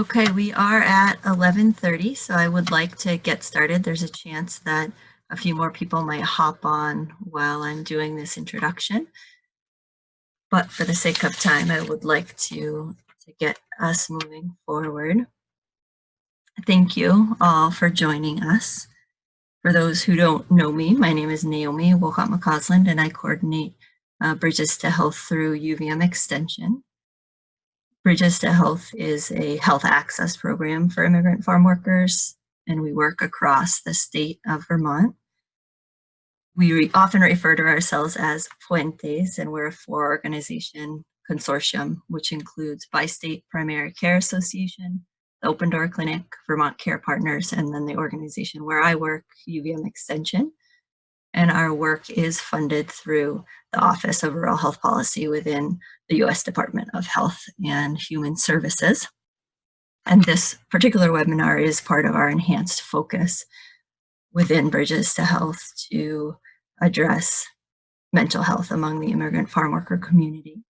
Okay, we are at 11:30, so I would like to get started. There's a chance that a few more people might hop on while I'm doing this introduction. But for the sake of time, I would like to get us moving forward. Thank you all for joining us. For those who don't know me, my name is Naomi Wolcott-McCausland, and I coordinate Bridges to Health through UVM Extension. Bridges to Health is a health access program for immigrant farm workers, and we work across the state of Vermont. We often refer to ourselves as Puentes, and we're a four-organization consortium, which includes Bi-State Primary Care Association, the Open Door Clinic, Vermont Care Partners, and then the organization where I work, UVM Extension. And our work is funded through the Office of Rural Health Policy within the U.S. Department of Health and Human Services. And this particular webinar is part of our enhanced focus within Bridges to Health to address mental health among the immigrant farm worker community.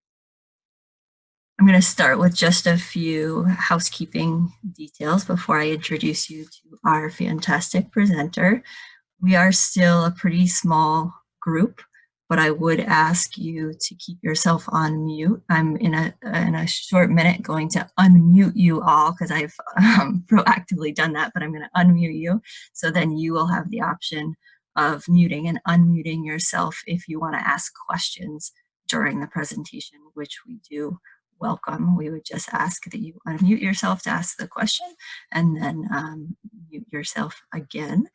I'm going to start with just a few housekeeping details before I introduce you to our fantastic presenter. We are still a pretty small group, but I would ask you to keep yourself on mute. I'm in a short minute going to unmute you all because I've proactively done that, but I'm going to unmute you. So then you will have the option of muting and unmuting yourself if you want to ask questions during the presentation, which we do welcome. We would just ask that you unmute yourself to ask the question and then mute yourself again.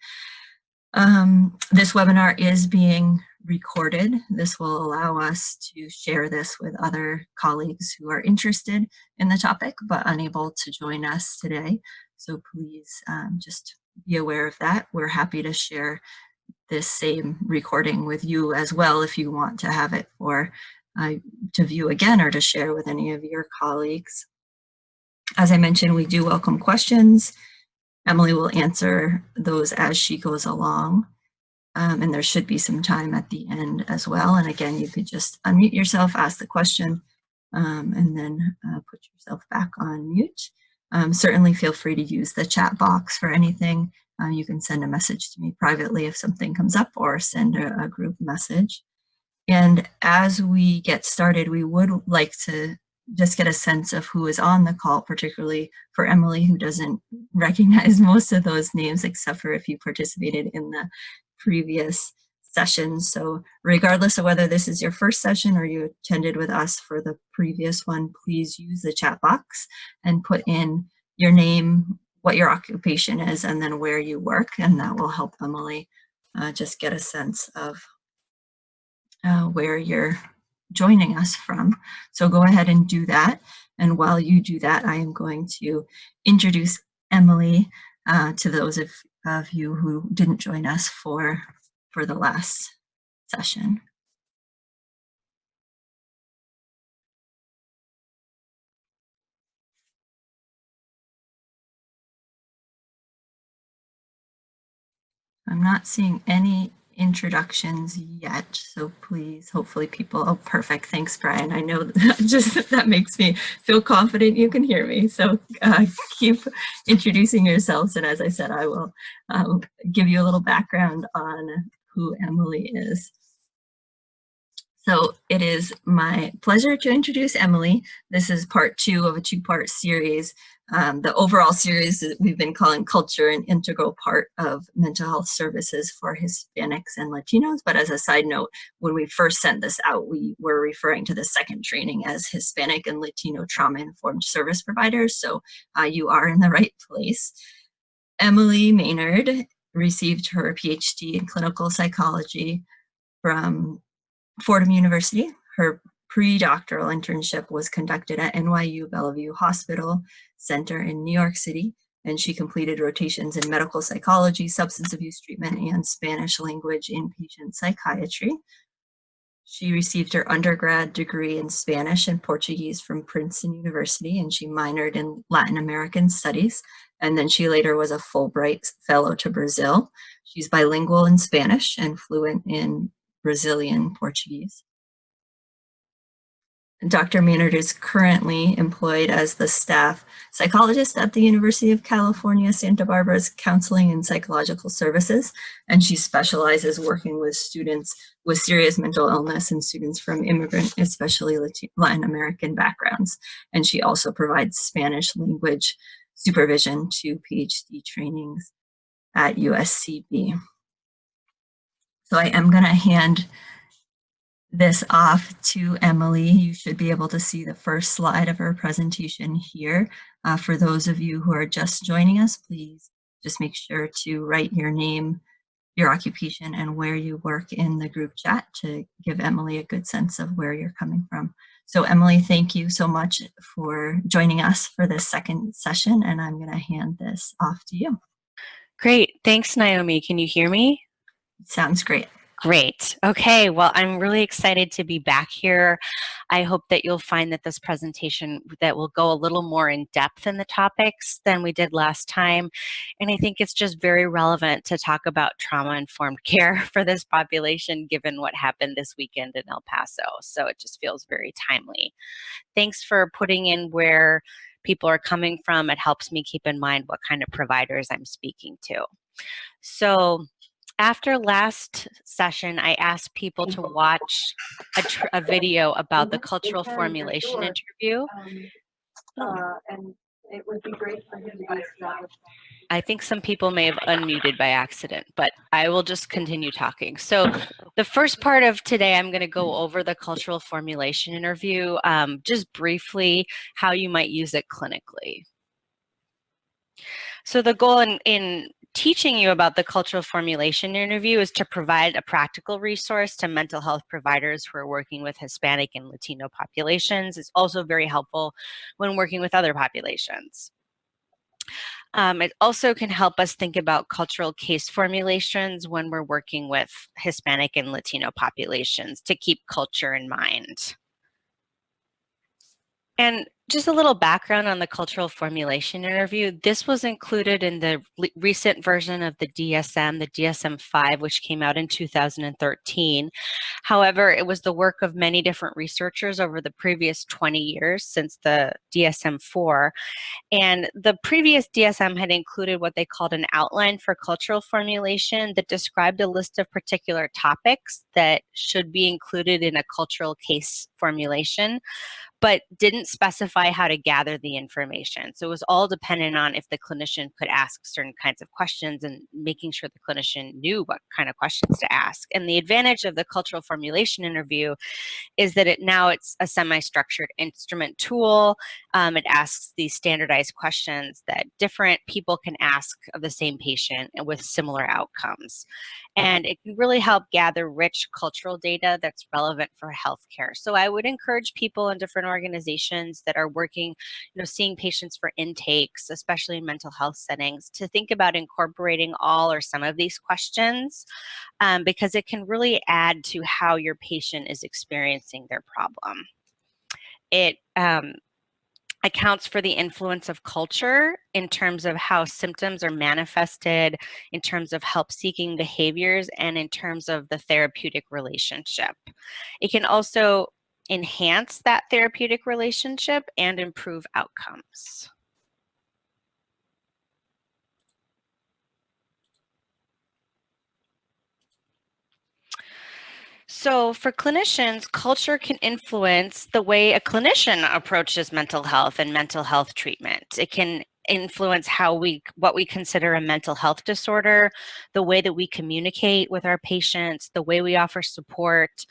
This webinar is being recorded. This will allow us to share this with other colleagues who are interested in the topic but unable to join us today. So please just be aware of that. We're happy to share this same recording with you as well if you want to have it or to view again or to share with any of your colleagues. As I mentioned, we do welcome questions. Emily will answer those as she goes along, and there should be some time at the end as well. And again, you could just unmute yourself, ask the question, and then put yourself back on mute. Certainly feel free to use the chat box for anything. You can send a message to me privately if something comes up or send a group message. And as we get started, we would like to just get a sense of who is on the call, particularly for Emily, who doesn't recognize most of those names, except for if you participated in the previous sessions. So regardless of whether this is your first session or you attended with us for the previous one, please use the chat box and put in your name, what your occupation is, and then where you work, and that will help Emily just get a sense of where you're joining us from. So go ahead and do that. And while you do that, I am going to introduce Emily to those of you who didn't join us for the last session. I'm not seeing any introductions yet, so please, hopefully people, oh, perfect, thanks, Brian. I know that makes me feel confident you can hear me, so keep introducing yourselves, and as I said, I will give you a little background on who Emily is. So it is my pleasure to introduce Emily. This is part 2 of a 2-part series. The overall series that we've been calling Culture, an Integral Part of Mental Health Services for Hispanics and Latinos. But as a side note, when we first sent this out, we were referring to the second training as Hispanic and Latino Trauma-Informed Service Providers. So you are in the right place. Emily Maynard received her PhD in clinical psychology from Fordham University. Her pre-doctoral internship was conducted at NYU Bellevue Hospital Center in New York City, and she completed rotations in medical psychology, substance abuse treatment, and Spanish language inpatient psychiatry. She received her undergrad degree in Spanish and Portuguese from Princeton University, and she minored in Latin American studies. And then she later was a Fulbright fellow to Brazil. She's bilingual in Spanish and fluent in Brazilian Portuguese. Dr. Maynard is currently employed as the staff psychologist at the University of California, Santa Barbara's Counseling and Psychological Services, and she specializes working with students with serious mental illness and students from immigrant, especially Latin American backgrounds. And she also provides Spanish language supervision to PhD trainings at USCB. So I am going to hand this off to Emily. You should be able to see the first slide of her presentation here. For those of you who are just joining us, please just make sure to write your name, your occupation, and where you work in the group chat to give Emily a good sense of where you're coming from. So Emily, thank you so much for joining us for this second session, and I'm going to hand this off to you. Great. Thanks, Naomi. Can you hear me? Sounds great. Great. Okay, well, I'm really excited to be back here. I hope that you'll find that this presentation that will go a little more in depth in the topics than we did last time. And I think it's just very relevant to talk about trauma-informed care for this population, given what happened this weekend in El Paso. So it just feels very timely. Thanks for putting in where people are coming from. It helps me keep in mind what kind of providers I'm speaking to. So after last session, I asked people to watch a video about the cultural formulation interview. And it would be great for you to be established. I think some people may have unmuted by accident, but I will just continue talking. So the first part of today, I'm going to go over the cultural formulation interview, just briefly how you might use it clinically. So the goal in teaching you about the cultural formulation interview is to provide a practical resource to mental health providers who are working with Hispanic and Latino populations. It's also very helpful when working with other populations. It also can help us think about cultural case formulations when we're working with Hispanic and Latino populations to keep culture in mind. And just a little background on the cultural formulation interview. This was included in the recent version of the DSM-5, which came out in 2013. However, it was the work of many different researchers over the previous 20 years since the DSM-4. And the previous DSM had included what they called an outline for cultural formulation that described a list of particular topics that should be included in a cultural case formulation, but didn't specify how to gather the information. So it was all dependent on if the clinician could ask certain kinds of questions and making sure the clinician knew what kind of questions to ask. And the advantage of the cultural formulation interview is that it's a semi-structured instrument tool. It asks these standardized questions that different people can ask of the same patient and with similar outcomes. And it can really help gather rich cultural data that's relevant for healthcare. So I would encourage people in different organizations that are working, seeing patients for intakes, especially in mental health settings, to think about incorporating all or some of these questions, because it can really add to how your patient is experiencing their problem. It accounts for the influence of culture in terms of how symptoms are manifested, in terms of help-seeking behaviors, and in terms of the therapeutic relationship. It can also enhance that therapeutic relationship and improve outcomes. So for clinicians, culture can influence the way a clinician approaches mental health and mental health treatment. It can influence what we consider a mental health disorder, the way that we communicate with our patients, the way we offer support,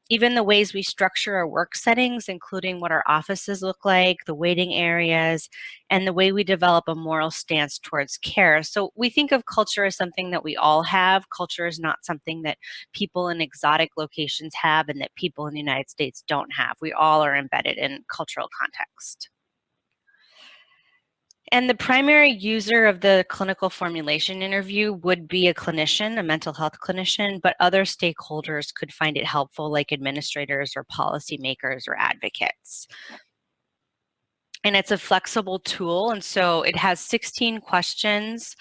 even the ways we structure our work settings, including what our offices look like, the waiting areas, and the way we develop a moral stance towards care. So we think of culture as something that we all have. Culture is not something that people in exotic locations have and that people in the United States don't have. We all are embedded in cultural context. And the primary user of the clinical formulation interview would be a clinician, a mental health clinician, but other stakeholders could find it helpful, like administrators or policymakers or advocates. And it's a flexible tool, and so it has 16 questions.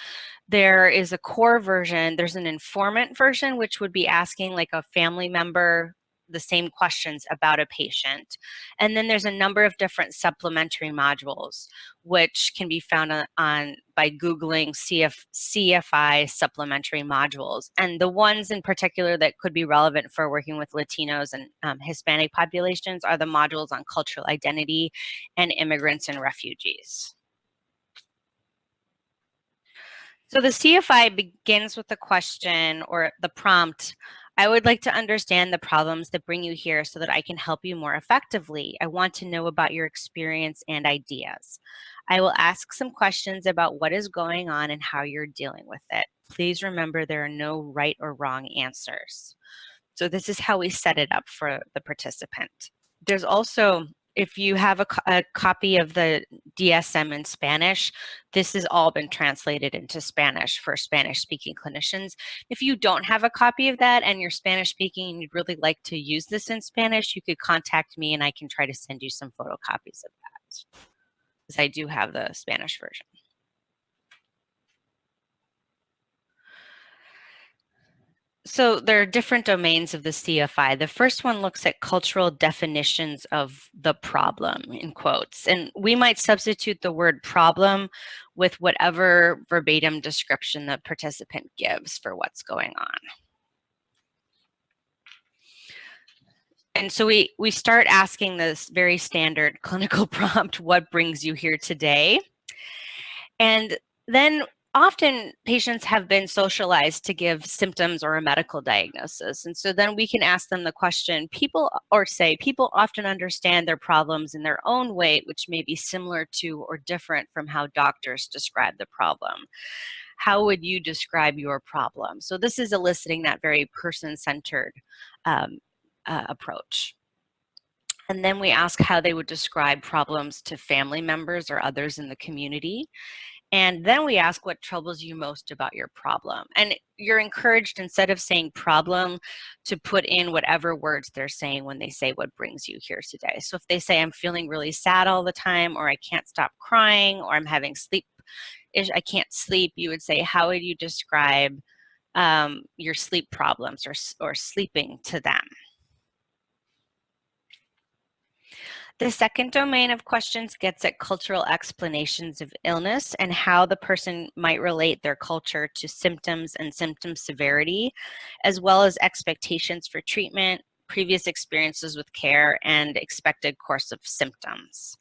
There is a core version, there's an informant version, which would be asking like a family member the same questions about a patient. And then there's a number of different supplementary modules, which can be found by Googling CFI supplementary modules. And the ones in particular that could be relevant for working with Latinos and Hispanic populations are the modules on cultural identity and immigrants and refugees. So the CFI begins with the question or the prompt, I would like to understand the problems that bring you here so that I can help you more effectively. I want to know about your experience and ideas. I will ask some questions about what is going on and how you're dealing with it. Please remember there are no right or wrong answers. So this is how we set it up for the participant. There's also, if you have a copy of the DSM in Spanish, this has all been translated into Spanish for Spanish-speaking clinicians. If you don't have a copy of that and you're Spanish-speaking and you'd really like to use this in Spanish, you could contact me and I can try to send you some photocopies of that, because I do have the Spanish version. So there are different domains of the CFI. The first one looks at cultural definitions of the problem, in quotes. And we might substitute the word problem with whatever verbatim description the participant gives for what's going on. And so we start asking this very standard clinical prompt, what brings you here today? And then often patients have been socialized to give symptoms or a medical diagnosis. And so then we can ask them the question, people often understand their problems in their own way, which may be similar to or different from how doctors describe the problem. How would you describe your problem? So this is eliciting that very person-centered approach. And then we ask how they would describe problems to family members or others in the community. And then we ask what troubles you most about your problem. And you're encouraged, instead of saying problem, to put in whatever words they're saying when they say what brings you here today. So if they say, I'm feeling really sad all the time, or I can't stop crying, or I'm having I can't sleep, you would say, how would you describe your sleep problems or sleeping to them? The second domain of questions gets at cultural explanations of illness and how the person might relate their culture to symptoms and symptom severity, as well as expectations for treatment, previous experiences with care, and expected course of symptoms.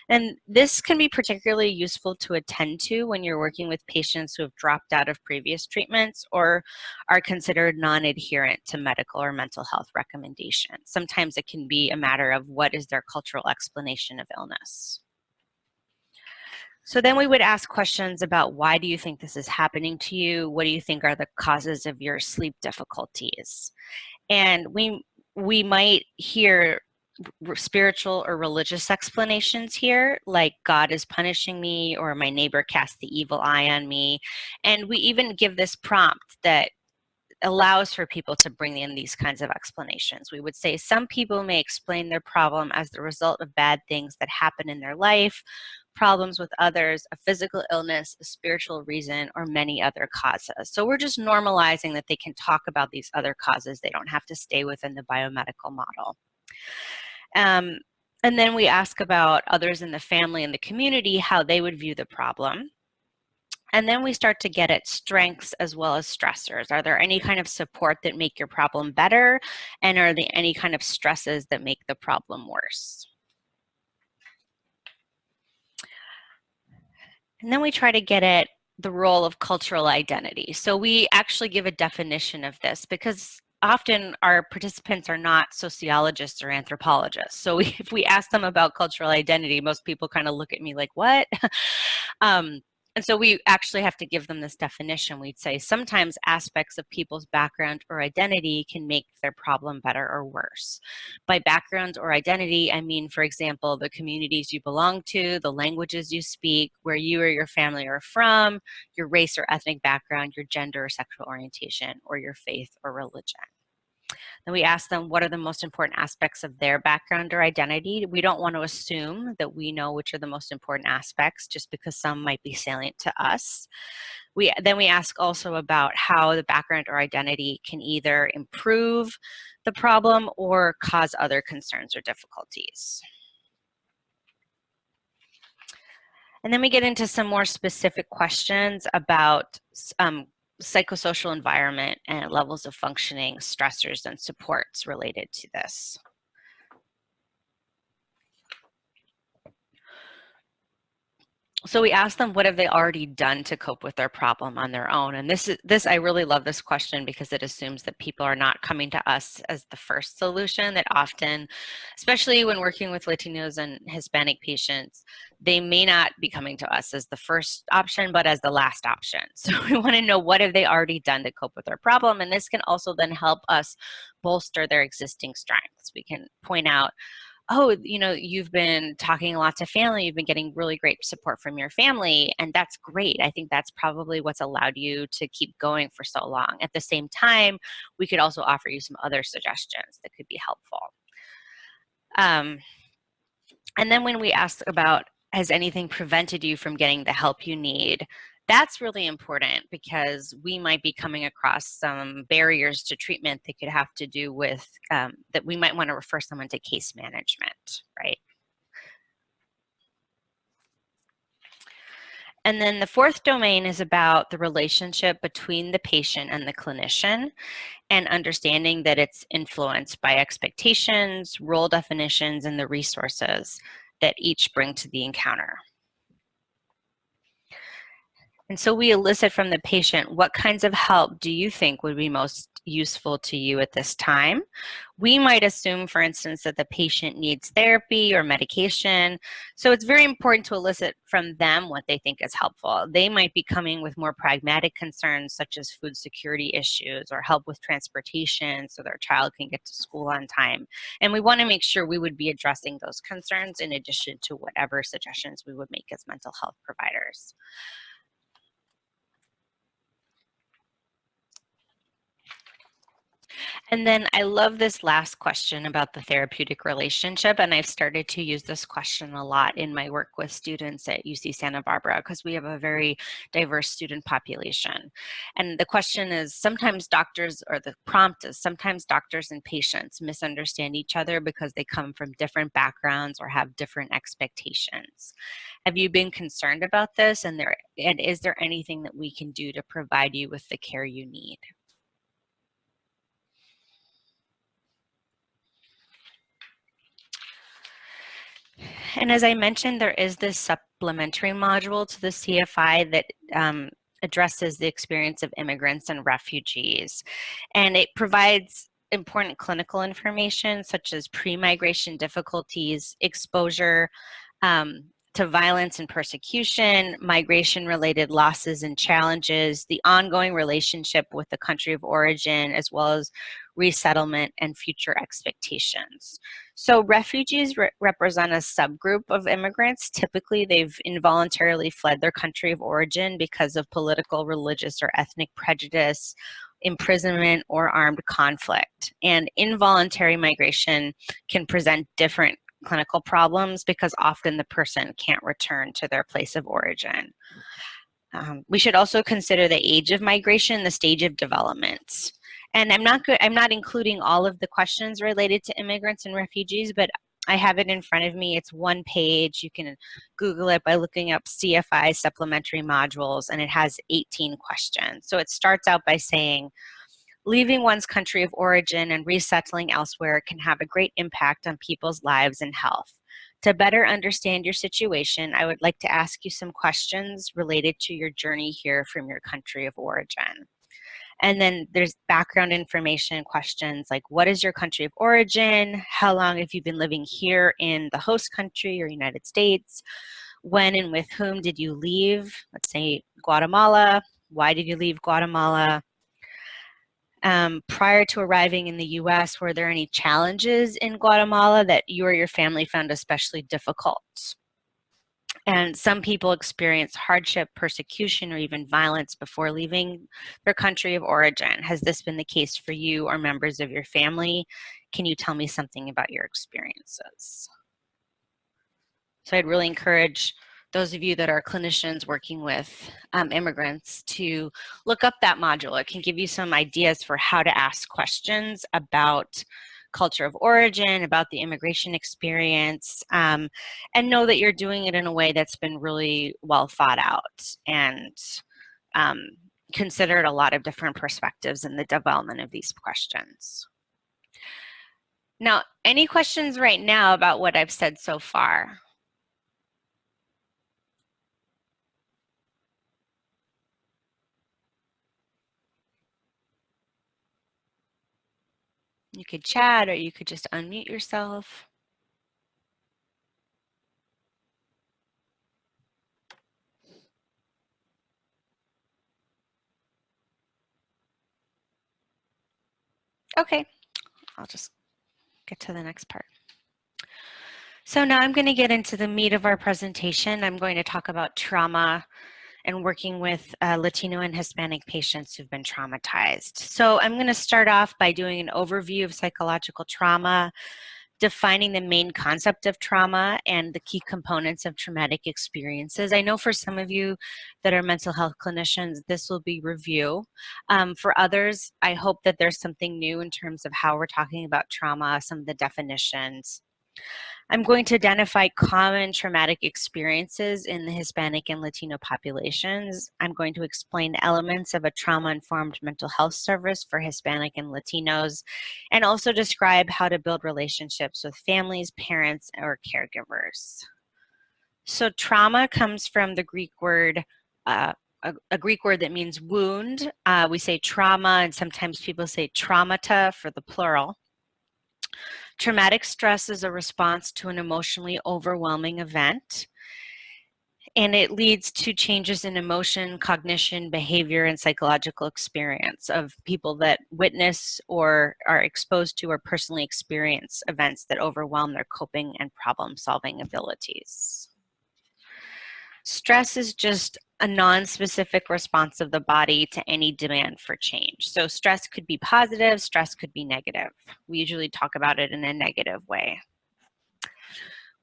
And this can be particularly useful to attend to when you're working with patients who have dropped out of previous treatments or are considered non-adherent to medical or mental health recommendations. Sometimes it can be a matter of what is their cultural explanation of illness. So then we would ask questions about, why do you think this is happening to you? What do you think are the causes of your sleep difficulties? And we might hear spiritual or religious explanations here, like God is punishing me, or my neighbor cast the evil eye on me. And we even give this prompt that allows for people to bring in these kinds of explanations. We would say some people may explain their problem as the result of bad things that happen in their life, problems with others, a physical illness, a spiritual reason, or many other causes. So we're just normalizing that they can talk about these other causes. They don't have to stay within the biomedical model. And then we ask about others in the family and the community, how they would view the problem. And then we start to get at strengths as well as stressors. Are there any kind of support that make your problem better? And are there any kind of stresses that make the problem worse? And then we try to get at the role of cultural identity. So we actually give a definition of this, because often our participants are not sociologists or anthropologists. So if we ask them about cultural identity, most people kind of look at me like, what? And so we actually have to give them this definition. We'd say sometimes aspects of people's background or identity can make their problem better or worse. By background or identity, I mean, for example, the communities you belong to, the languages you speak, where you or your family are from, your race or ethnic background, your gender or sexual orientation, or your faith or religion. Then we ask them what are the most important aspects of their background or identity. We don't want to assume that we know which are the most important aspects just because some might be salient to us. Then we ask also about how the background or identity can either improve the problem or cause other concerns or difficulties. And then we get into some more specific questions about psychosocial environment and levels of functioning, stressors, and supports related to this. So we asked them what have they already done to cope with their problem on their own. And I really love this question because it assumes that people are not coming to us as the first solution, that often, especially when working with Latinos and Hispanic patients, they may not be coming to us as the first option, but as the last option. So we want to know what have they already done to cope with their problem. And this can also then help us bolster their existing strengths. We can point out, oh, you've been talking a lot to family, you've been getting really great support from your family, and that's great. I think that's probably what's allowed you to keep going for so long. At the same time, we could also offer you some other suggestions that could be helpful. And then when we ask about, has anything prevented you from getting the help you need? That's really important because we might be coming across some barriers to treatment that could have to do with that we might want to refer someone to case management, right? And then the fourth domain is about the relationship between the patient and the clinician and understanding that it's influenced by expectations, role definitions, and the resources that each bring to the encounter. And so we elicit from the patient, what kinds of help do you think would be most useful to you at this time? We might assume, for instance, that the patient needs therapy or medication. So it's very important to elicit from them what they think is helpful. They might be coming with more pragmatic concerns such as food security issues or help with transportation so their child can get to school on time. And we want to make sure we would be addressing those concerns in addition to whatever suggestions we would make as mental health providers. And then I love this last question about the therapeutic relationship, and I've started to use this question a lot in my work with students at UC Santa Barbara because we have a very diverse student population. And the question is, sometimes doctors, or the prompt is, sometimes doctors and patients misunderstand each other because they come from different backgrounds or have different expectations. Have you been concerned about this, and is there anything that we can do to provide you with the care you need? And as I mentioned, there is this supplementary module to the CFI that addresses the experience of immigrants and refugees. And it provides important clinical information such as pre-migration difficulties, exposure to violence and persecution, migration-related losses and challenges, the ongoing relationship with the country of origin, as well as resettlement and future expectations. So refugees represent a subgroup of immigrants. Typically, they've involuntarily fled their country of origin because of political, religious, or ethnic prejudice, imprisonment, or armed conflict. And involuntary migration can present different clinical problems because often the person can't return to their place of origin. We should also consider the age of migration, the stage of development. And I'm not including all of the questions related to immigrants and refugees, but I have it in front of me. It's one page. You can Google it by looking up CFI supplementary modules, and it has 18 questions. So it starts out by saying, leaving one's country of origin and resettling elsewhere can have a great impact on people's lives and health. To better understand your situation, I would like to ask you some questions related to your journey here from your country of origin. And then there's background information questions like, what is your country of origin? How long have you been living here in the host country or United States? When and with whom did you leave? Let's say Guatemala. Why did you leave Guatemala? Prior to arriving in the US, were there any challenges in Guatemala that you or your family found especially difficult? And some people experience hardship, persecution, or even violence before leaving their country of origin. Has this been the case for you or members of your family? Can you tell me something about your experiences? So I'd really encourage those of you that are clinicians working with immigrants to look up that module. It can give you some ideas for how to ask questions about culture of origin, about the immigration experience, and know that you're doing it in a way that's been really well thought out and considered a lot of different perspectives in the development of these questions. Now, any questions right now about what I've said so far? You could chat or you could just unmute yourself. Okay, I'll just get to the next part. So now I'm going to get into the meat of our presentation. I'm going to talk about trauma and working with Latino and Hispanic patients who've been traumatized. So I'm going to start off by doing an overview of psychological trauma, defining the main concept of trauma and the key components of traumatic experiences. I know for some of you that are mental health clinicians, this will be review. For others, I hope that there's something new in terms of how we're talking about trauma, some of the definitions. I'm going to identify common traumatic experiences in the Hispanic and Latino populations. I'm going to explain elements of a trauma-informed mental health service for Hispanic and Latinos, and also describe how to build relationships with families, parents, or caregivers. So trauma comes from the Greek word, a Greek word that means wound. We say trauma, and sometimes people say traumata for the plural. Traumatic stress is a response to an emotionally overwhelming event, and it leads to changes in emotion, cognition, behavior, and psychological experience of people that witness or are exposed to or personally experience events that overwhelm their coping and problem-solving abilities. Stress is just a non-specific response of the body to any demand for change. So stress could be positive, stress could be negative. We usually talk about it in a negative way.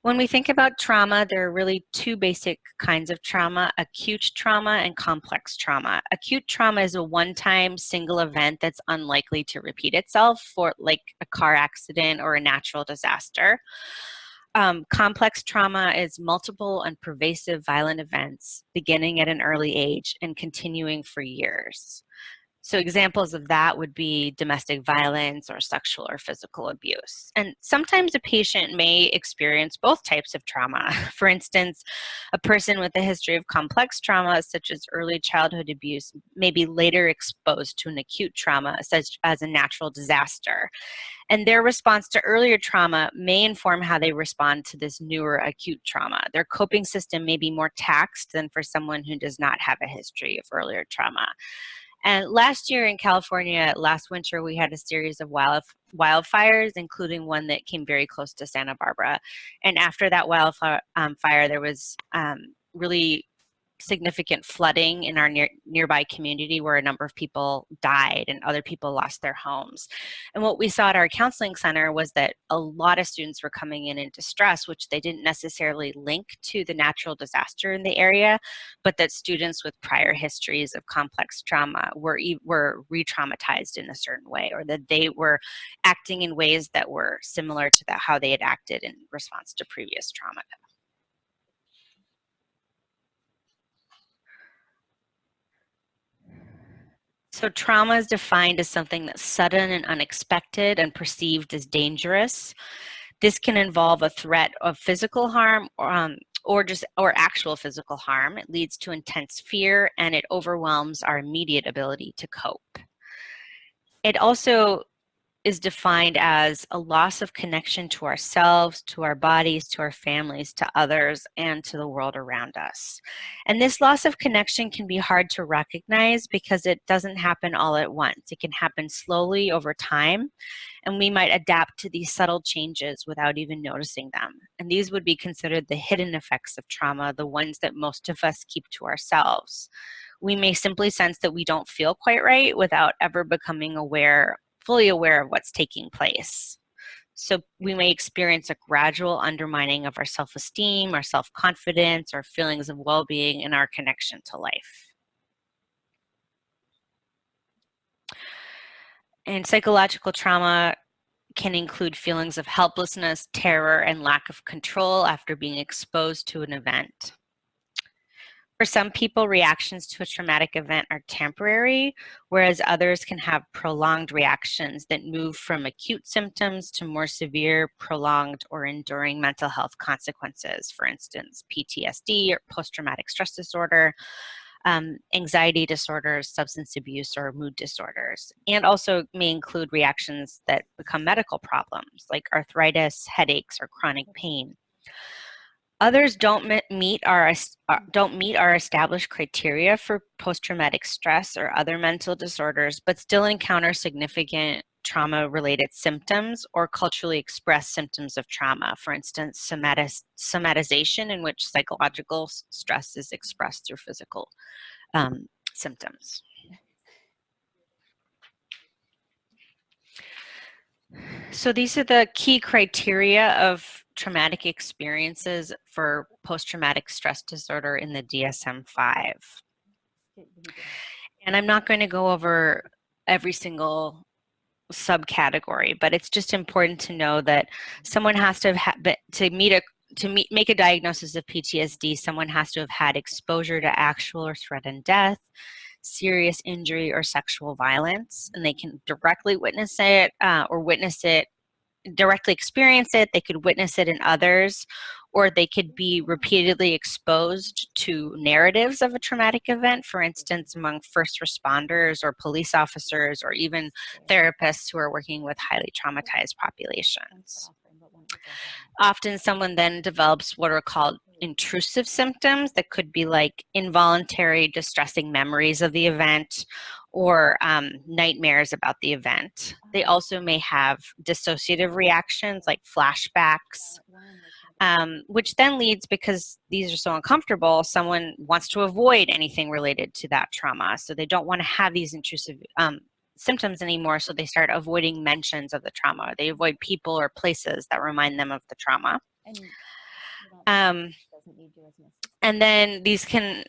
When we think about trauma, there are really two basic kinds of trauma: acute trauma and complex trauma. Acute trauma is a one-time single event that's unlikely to repeat itself, for like a car accident or a natural disaster. Complex trauma is multiple and pervasive violent events beginning at an early age and continuing for years. So examples of that would be domestic violence or sexual or physical abuse. And sometimes a patient may experience both types of trauma. For instance, a person with a history of complex trauma, such as early childhood abuse, may be later exposed to an acute trauma, such as a natural disaster. And their response to earlier trauma may inform how they respond to this newer acute trauma. Their coping system may be more taxed than for someone who does not have a history of earlier trauma. And last year in California, last winter, we had a series of wildfires, including one that came very close to Santa Barbara. And after that wildfire, there was really significant flooding in our nearby community, where a number of people died and other people lost their homes. And what we saw at our counseling center was that a lot of students were coming in distress, which they didn't necessarily link to the natural disaster in the area, but that students with prior histories of complex trauma were re-traumatized in a certain way, or that they were acting in ways that were similar to how they had acted in response to previous trauma. So trauma is defined as something that's sudden and unexpected and perceived as dangerous. This can involve a threat of physical harm or actual physical harm. It leads to intense fear, and it overwhelms our immediate ability to cope. It also is defined as a loss of connection to ourselves, to our bodies, to our families, to others, and to the world around us. And this loss of connection can be hard to recognize because it doesn't happen all at once. It can happen slowly over time, and we might adapt to these subtle changes without even noticing them. And these would be considered the hidden effects of trauma, the ones that most of us keep to ourselves. We may simply sense that we don't feel quite right without ever becoming fully aware of what's taking place. So we may experience a gradual undermining of our self-esteem, our self-confidence, our feelings of well-being, and our connection to life. And psychological trauma can include feelings of helplessness, terror, and lack of control after being exposed to an event. For some people, reactions to a traumatic event are temporary, whereas others can have prolonged reactions that move from acute symptoms to more severe, prolonged, or enduring mental health consequences. For instance, PTSD or post-traumatic stress disorder, anxiety disorders, substance abuse, or mood disorders, and also may include reactions that become medical problems like arthritis, headaches, or chronic pain. Others don't meet our established criteria for post-traumatic stress or other mental disorders, but still encounter significant trauma-related symptoms or culturally expressed symptoms of trauma. For instance, somatization, in which psychological stress is expressed through physical symptoms. So these are the key criteria of traumatic experiences for post-traumatic stress disorder in the DSM-5. And I'm not going to go over every single subcategory, but it's just important to know that someone has to have make a diagnosis of PTSD, someone has to have had exposure to actual or threatened death, serious injury, or sexual violence, and they can directly witness it directly experience it, they could witness it in others, or they could be repeatedly exposed to narratives of a traumatic event, for instance, among first responders or police officers, or even therapists who are working with highly traumatized populations. Often someone then develops what are called intrusive symptoms that could be like involuntary distressing memories of the event or nightmares about the event. They also may have dissociative reactions like flashbacks, which then leads, because these are so uncomfortable, someone wants to avoid anything related to that trauma. So they don't want to have these intrusive symptoms anymore, so they start avoiding mentions of the trauma. They avoid people or places that remind them of the trauma. And then these can,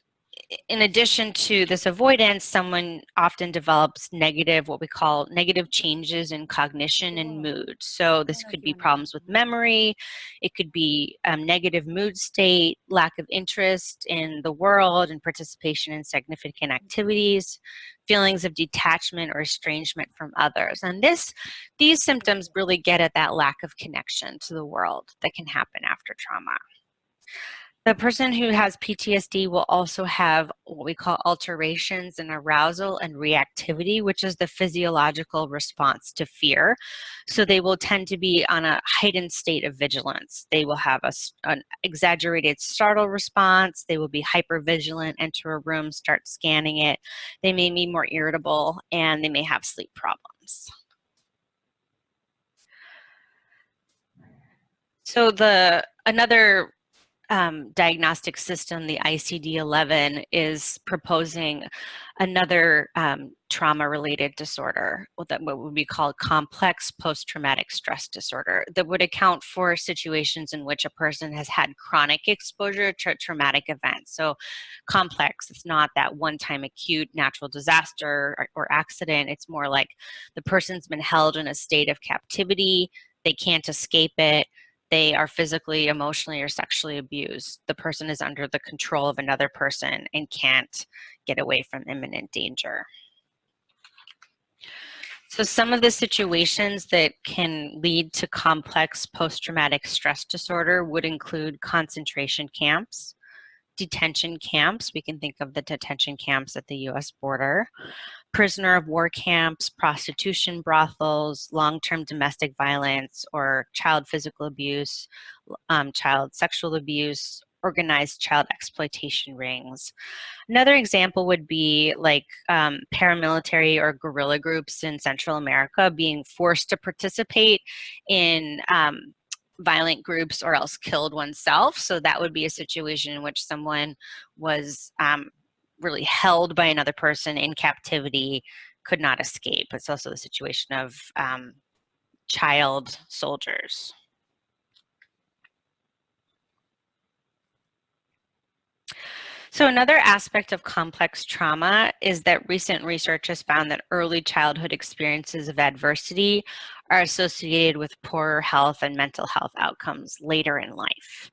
in addition to this avoidance, someone often develops what we call negative changes in cognition and mood. So this could be problems with memory, it could be negative mood state, lack of interest in the world and participation in significant activities, feelings of detachment or estrangement from others. And these symptoms really get at that lack of connection to the world that can happen after trauma. The person who has PTSD will also have what we call alterations in arousal and reactivity, which is the physiological response to fear. So they will tend to be on a heightened state of vigilance. They will have an exaggerated startle response. They will be hypervigilant, enter a room, start scanning it. They may be more irritable, and they may have sleep problems. So another diagnostic system, the ICD-11, is proposing another trauma-related disorder, what would be called complex post-traumatic stress disorder, that would account for situations in which a person has had chronic exposure to traumatic events. So complex, it's not that one-time acute natural disaster or accident. It's more like the person's been held in a state of captivity, they can't escape it, they are physically, emotionally, or sexually abused. The person is under the control of another person and can't get away from imminent danger. So some of the situations that can lead to complex post-traumatic stress disorder would include concentration camps, detention camps. We can think of the detention camps at the US border, prisoner of war camps, prostitution brothels, long-term domestic violence or child physical abuse, child sexual abuse, organized child exploitation rings. Another example would be like paramilitary or guerrilla groups in Central America being forced to participate in violent groups or else killed oneself. So that would be a situation in which someone was really held by another person in captivity, could not escape. It's also the situation of child soldiers. So another aspect of complex trauma is that recent research has found that early childhood experiences of adversity are associated with poorer health and mental health outcomes later in life.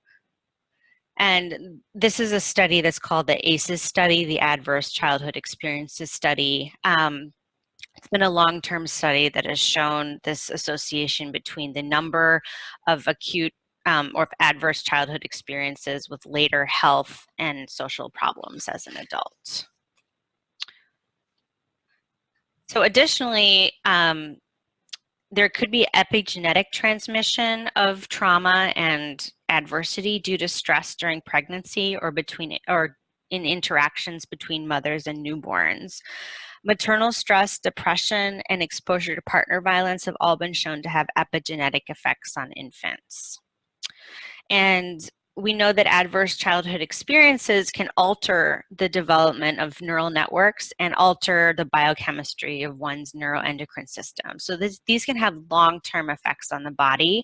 And this is a study that's called the ACEs study, the Adverse Childhood Experiences Study. It's been a long-term study that has shown this association between the number of acute or adverse childhood experiences with later health and social problems as an adult. So additionally, there could be epigenetic transmission of trauma and adversity due to stress during pregnancy or in interactions between mothers and newborns. Maternal stress, depression, and exposure to partner violence have all been shown to have epigenetic effects on infants. And we know that adverse childhood experiences can alter the development of neural networks and alter the biochemistry of one's neuroendocrine system. So these can have long-term effects on the body,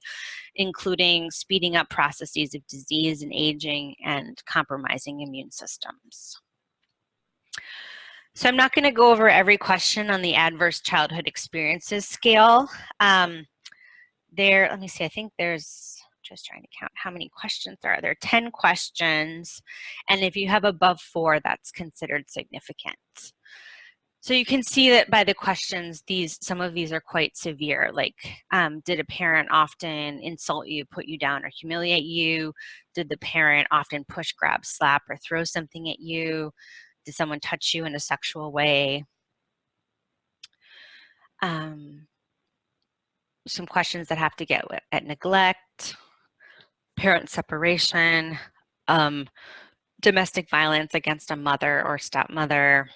including speeding up processes of disease and aging and compromising immune systems. So I'm not going to go over every question on the adverse childhood experiences scale. Let me see, I think there's, just trying to count how many questions there are. There are 10 questions, and if you have above 4, that's considered significant. So you can see that by the questions, some of these are quite severe, like did a parent often insult you, put you down, or humiliate you? Did the parent often push, grab, slap, or throw something at you? Did someone touch you in a sexual way? Some questions that have to get at neglect, parent separation, domestic violence against a mother or stepmother,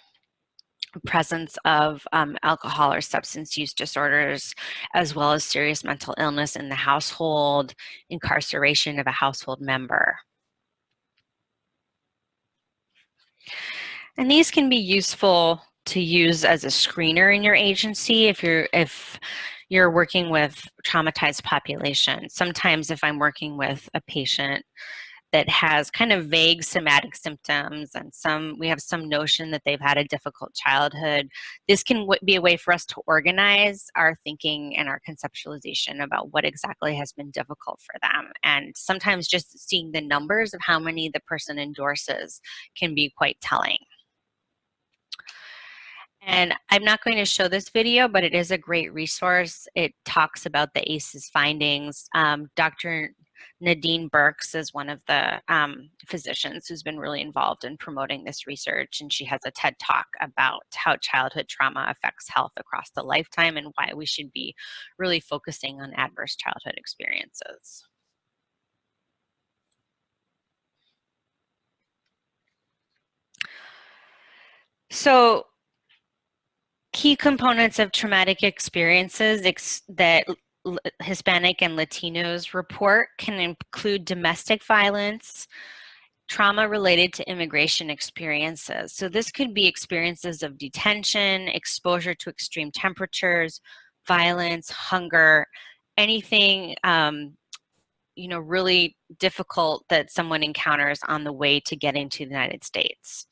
presence of alcohol or substance use disorders, as well as serious mental illness in the household, incarceration of a household member. And these can be useful to use as a screener in your agency if you're working with traumatized populations. Sometimes if I'm working with a patient that has kind of vague somatic symptoms and we have some notion that they've had a difficult childhood, this can be a way for us to organize our thinking and our conceptualization about what exactly has been difficult for them. And sometimes just seeing the numbers of how many the person endorses can be quite telling. And I'm not going to show this video, but it is a great resource. It talks about the ACEs findings. Dr. Nadine Burks is one of the physicians who's been really involved in promoting this research, and she has a TED Talk about how childhood trauma affects health across the lifetime and why we should be really focusing on adverse childhood experiences. So, key components of traumatic experiences that Hispanic and Latinos report can include domestic violence, trauma related to immigration experiences. So this could be experiences of detention, exposure to extreme temperatures, violence, hunger, anything really difficult that someone encounters on the way to getting to the United States.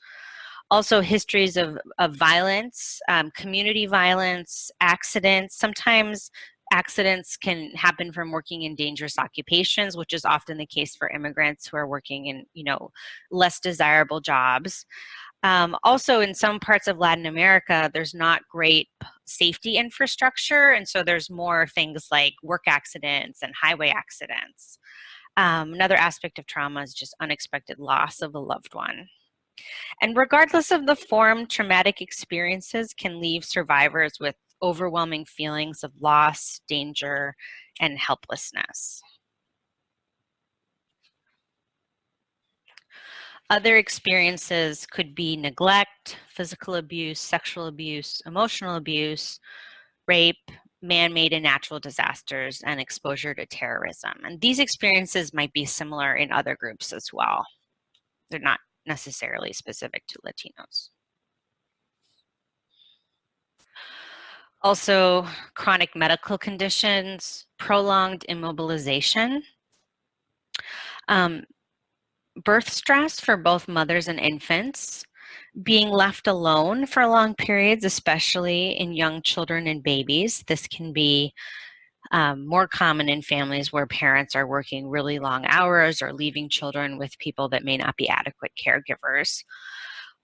Also histories of violence, community violence, accidents. Sometimes accidents can happen from working in dangerous occupations, which is often the case for immigrants who are working in, less desirable jobs. Also, in some parts of Latin America, there's not great safety infrastructure, and so there's more things like work accidents and highway accidents. Another aspect of trauma is just unexpected loss of a loved one. And regardless of the form, traumatic experiences can leave survivors with overwhelming feelings of loss, danger, and helplessness. Other experiences could be neglect, physical abuse, sexual abuse, emotional abuse, rape, man-made and natural disasters, and exposure to terrorism. And these experiences might be similar in other groups as well. They're not necessarily specific to Latinos. Also, chronic medical conditions, prolonged immobilization, birth stress for both mothers and infants, being left alone for long periods, especially in young children and babies. This can be more common in families where parents are working really long hours or leaving children with people that may not be adequate caregivers.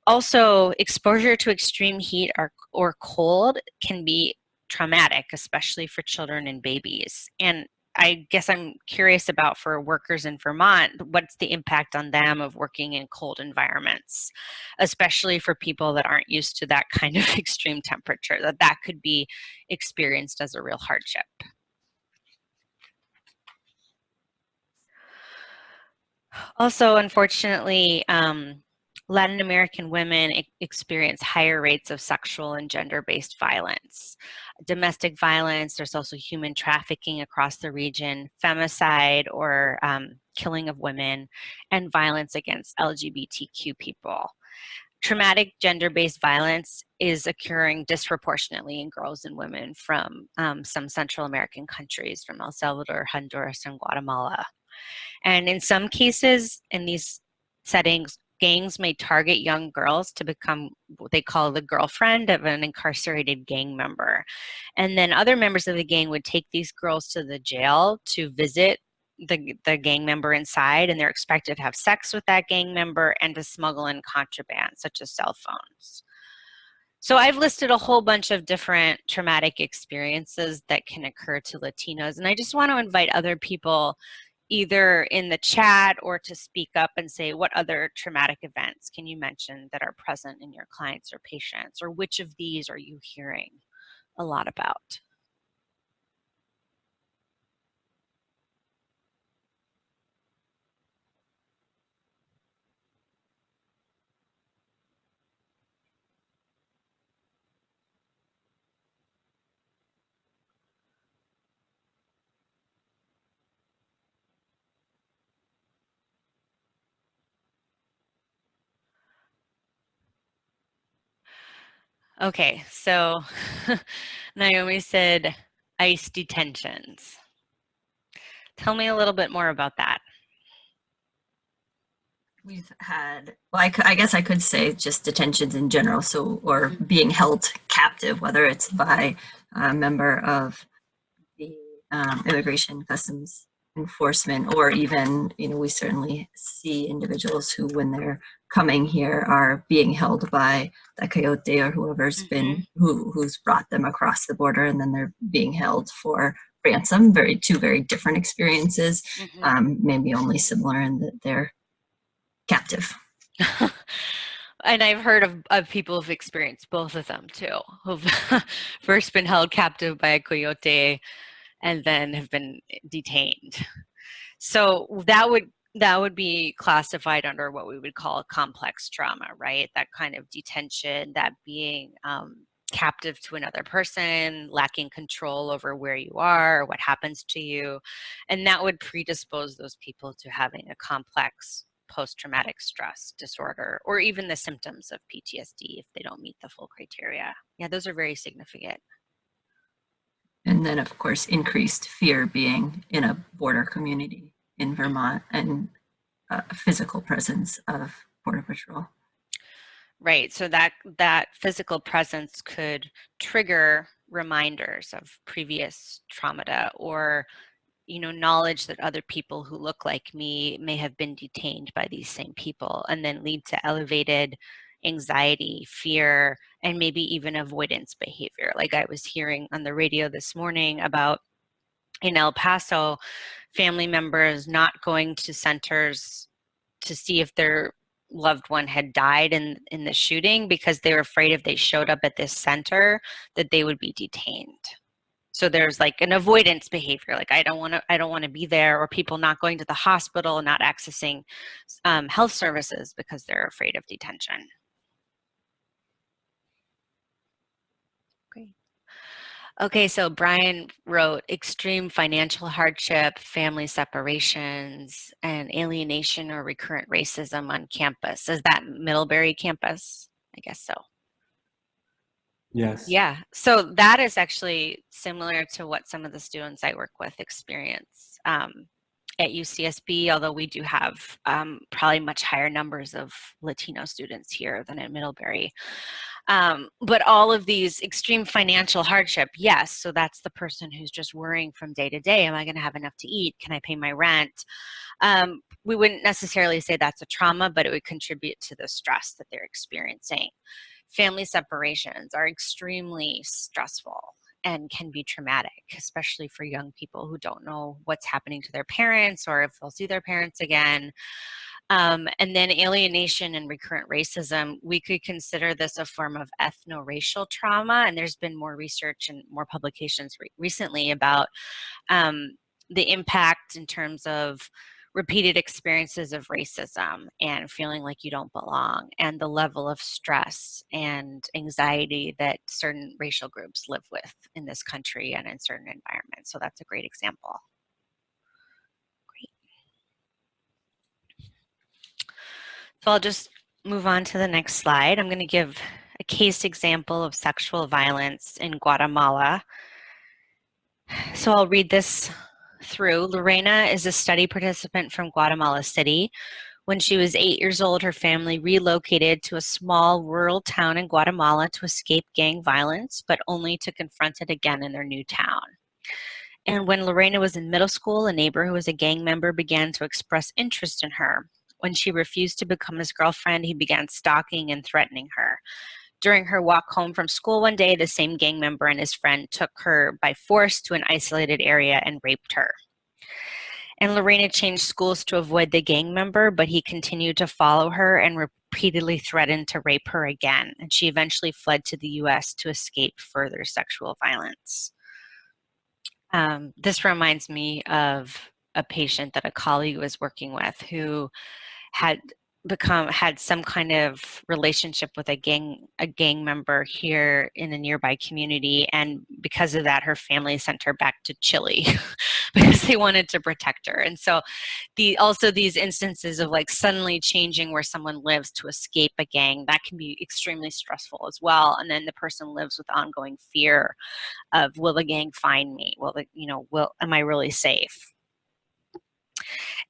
Also, exposure to extreme heat or cold can be traumatic, especially for children and babies. And I guess I'm curious about, for workers in Vermont, what's the impact on them of working in cold environments, especially for people that aren't used to that kind of extreme temperature, that could be experienced as a real hardship. Also, unfortunately, Latin American women experience higher rates of sexual and gender-based violence. Domestic violence, there's also human trafficking across the region, femicide or killing of women, and violence against LGBTQ people. Traumatic gender-based violence is occurring disproportionately in girls and women from some Central American countries, from El Salvador, Honduras, and Guatemala. And in some cases, in these settings, gangs may target young girls to become what they call the girlfriend of an incarcerated gang member. And then other members of the gang would take these girls to the jail to visit the gang member inside, and they're expected to have sex with that gang member and to smuggle in contraband, such as cell phones. So I've listed a whole bunch of different traumatic experiences that can occur to Latinos, and I just want to invite other people either in the chat or to speak up and say, what other traumatic events can you mention that are present in your clients or patients, or which of these are you hearing a lot about? Okay, so Naomi said ICE detentions. Tell me a little bit more about that. We've had, well, I guess I could say just detentions in general, so, or being held captive, whether it's by a member of the Immigration Customs Enforcement, or even, we certainly see individuals who, when they're coming here, are being held by the coyote or whoever's been, who's brought them across the border, and then they're being held for ransom. Two very different experiences, maybe only similar in that they're captive. And I've heard of people who've experienced both of them too, who've first been held captive by a coyote and then have been detained. So that would be classified under what we would call a complex trauma, right? That kind of detention, that being captive to another person, lacking control over where you are or what happens to you. And that would predispose those people to having a complex post-traumatic stress disorder, or even the symptoms of PTSD if they don't meet the full criteria. Yeah, those are very significant. And then, of course, increased fear being in a border community in Vermont, and a physical presence of Border Patrol. Right, so that physical presence could trigger reminders of previous trauma, or knowledge that other people who look like me may have been detained by these same people, and then lead to elevated anxiety, fear, and maybe even avoidance behavior. Like I was hearing on the radio this morning about in El Paso, family members not going to centers to see if their loved one had died in the shooting because they were afraid if they showed up at this center that they would be detained. So there's like an avoidance behavior, like I don't want to be there, or people not going to the hospital, not accessing health services because they're afraid of detention. Great. Okay, so Brian wrote extreme financial hardship, family separations, and alienation or recurrent racism on campus. Is that Middlebury campus? I guess so. Yes. Yeah, so that is actually similar to what some of the students I work with experience at UCSB, although we do have probably much higher numbers of Latino students here than at Middlebury. But all of these extreme financial hardship, yes, so that's the person who's just worrying from day to day, am I going to have enough to eat? Can I pay my rent? We wouldn't necessarily say that's a trauma, but it would contribute to the stress that they're experiencing. Family separations are extremely stressful and can be traumatic, especially for young people who don't know what's happening to their parents or if they'll see their parents again. And then alienation and recurrent racism, we could consider this a form of ethno-racial trauma. And there's been more research and more publications recently about the impact in terms of repeated experiences of racism and feeling like you don't belong, and the level of stress and anxiety that certain racial groups live with in this country and in certain environments. So that's a great example. Great. So I'll just move on to the next slide. I'm going to give a case example of sexual violence in Guatemala. So I'll read this through. Lorena is a study participant from Guatemala City. When she was 8 years old, her family relocated to a small rural town in Guatemala to escape gang violence, but only to confront it again in their new town. And when Lorena was in middle school, a neighbor who was a gang member began to express interest in her. When she refused to become his girlfriend, he began stalking and threatening her. During her walk home from school one day, the same gang member and his friend took her by force to an isolated area and raped her. And Lorena changed schools to avoid the gang member, but he continued to follow her and repeatedly threatened to rape her again. And she eventually fled to the US to escape further sexual violence. This reminds me of a patient that a colleague was working with who had some kind of relationship with a gang member here in a nearby community, and because of that her family sent her back to Chile because they wanted to protect her. And so also these instances of like suddenly changing where someone lives to escape a gang, that can be extremely stressful as well. And then the person lives with ongoing fear of, will the gang find me? Am I really safe?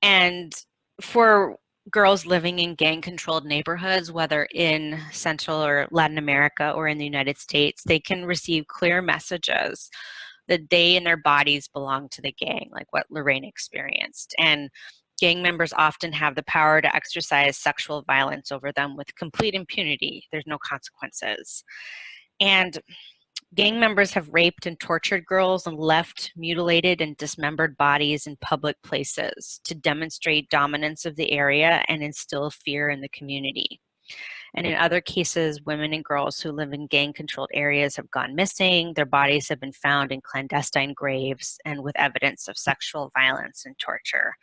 And for girls living in gang-controlled neighborhoods, whether in Central or Latin America or in the United States, they can receive clear messages that they and their bodies belong to the gang, like what Lorraine experienced. And gang members often have the power to exercise sexual violence over them with complete impunity. There's no consequences. And gang members have raped and tortured girls and left mutilated and dismembered bodies in public places to demonstrate dominance of the area and instill fear in the community. And in other cases, women and girls who live in gang-controlled areas have gone missing. Their bodies have been found in clandestine graves and with evidence of sexual violence and torture.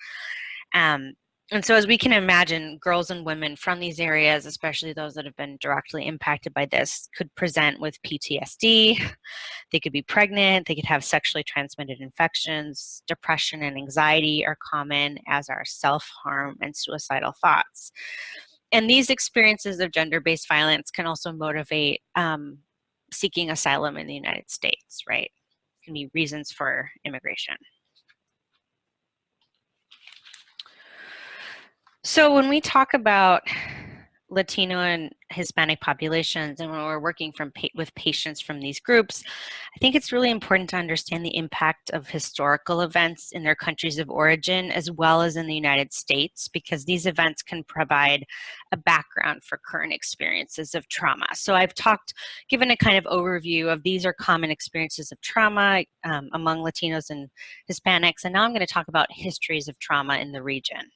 And so as we can imagine, girls and women from these areas, especially those that have been directly impacted by this, could present with PTSD, they could be pregnant, they could have sexually transmitted infections, depression and anxiety are common, as are self-harm and suicidal thoughts. And these experiences of gender-based violence can also motivate seeking asylum in the United States, right? Can be reasons for immigration. So when we talk about Latino and Hispanic populations, and when we're working with patients from these groups, I think it's really important to understand the impact of historical events in their countries of origin as well as in the United States, because these events can provide a background for current experiences of trauma. So I've given a kind of overview of these are common experiences of trauma among Latinos and Hispanics, and now I'm going to talk about histories of trauma in the region.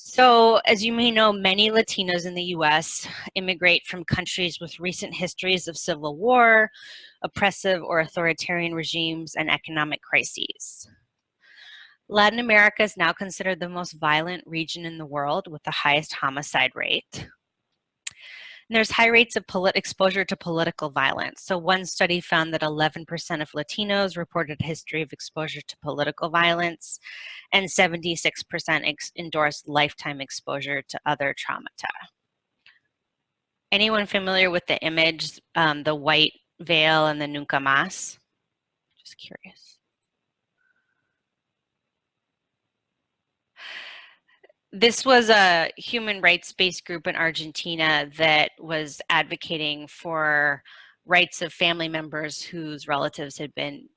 So, as you may know, many Latinos in the US immigrate from countries with recent histories of civil war, oppressive or authoritarian regimes, and economic crises. Latin America is now considered the most violent region in the world with the highest homicide rate. And there's high rates of exposure to political violence. So one study found that 11% of Latinos reported a history of exposure to political violence, and 76% endorsed lifetime exposure to other traumata. Anyone familiar with the image, the white veil and the nunca más? Just curious. This was a human rights-based group in Argentina that was advocating for rights of family members whose relatives had been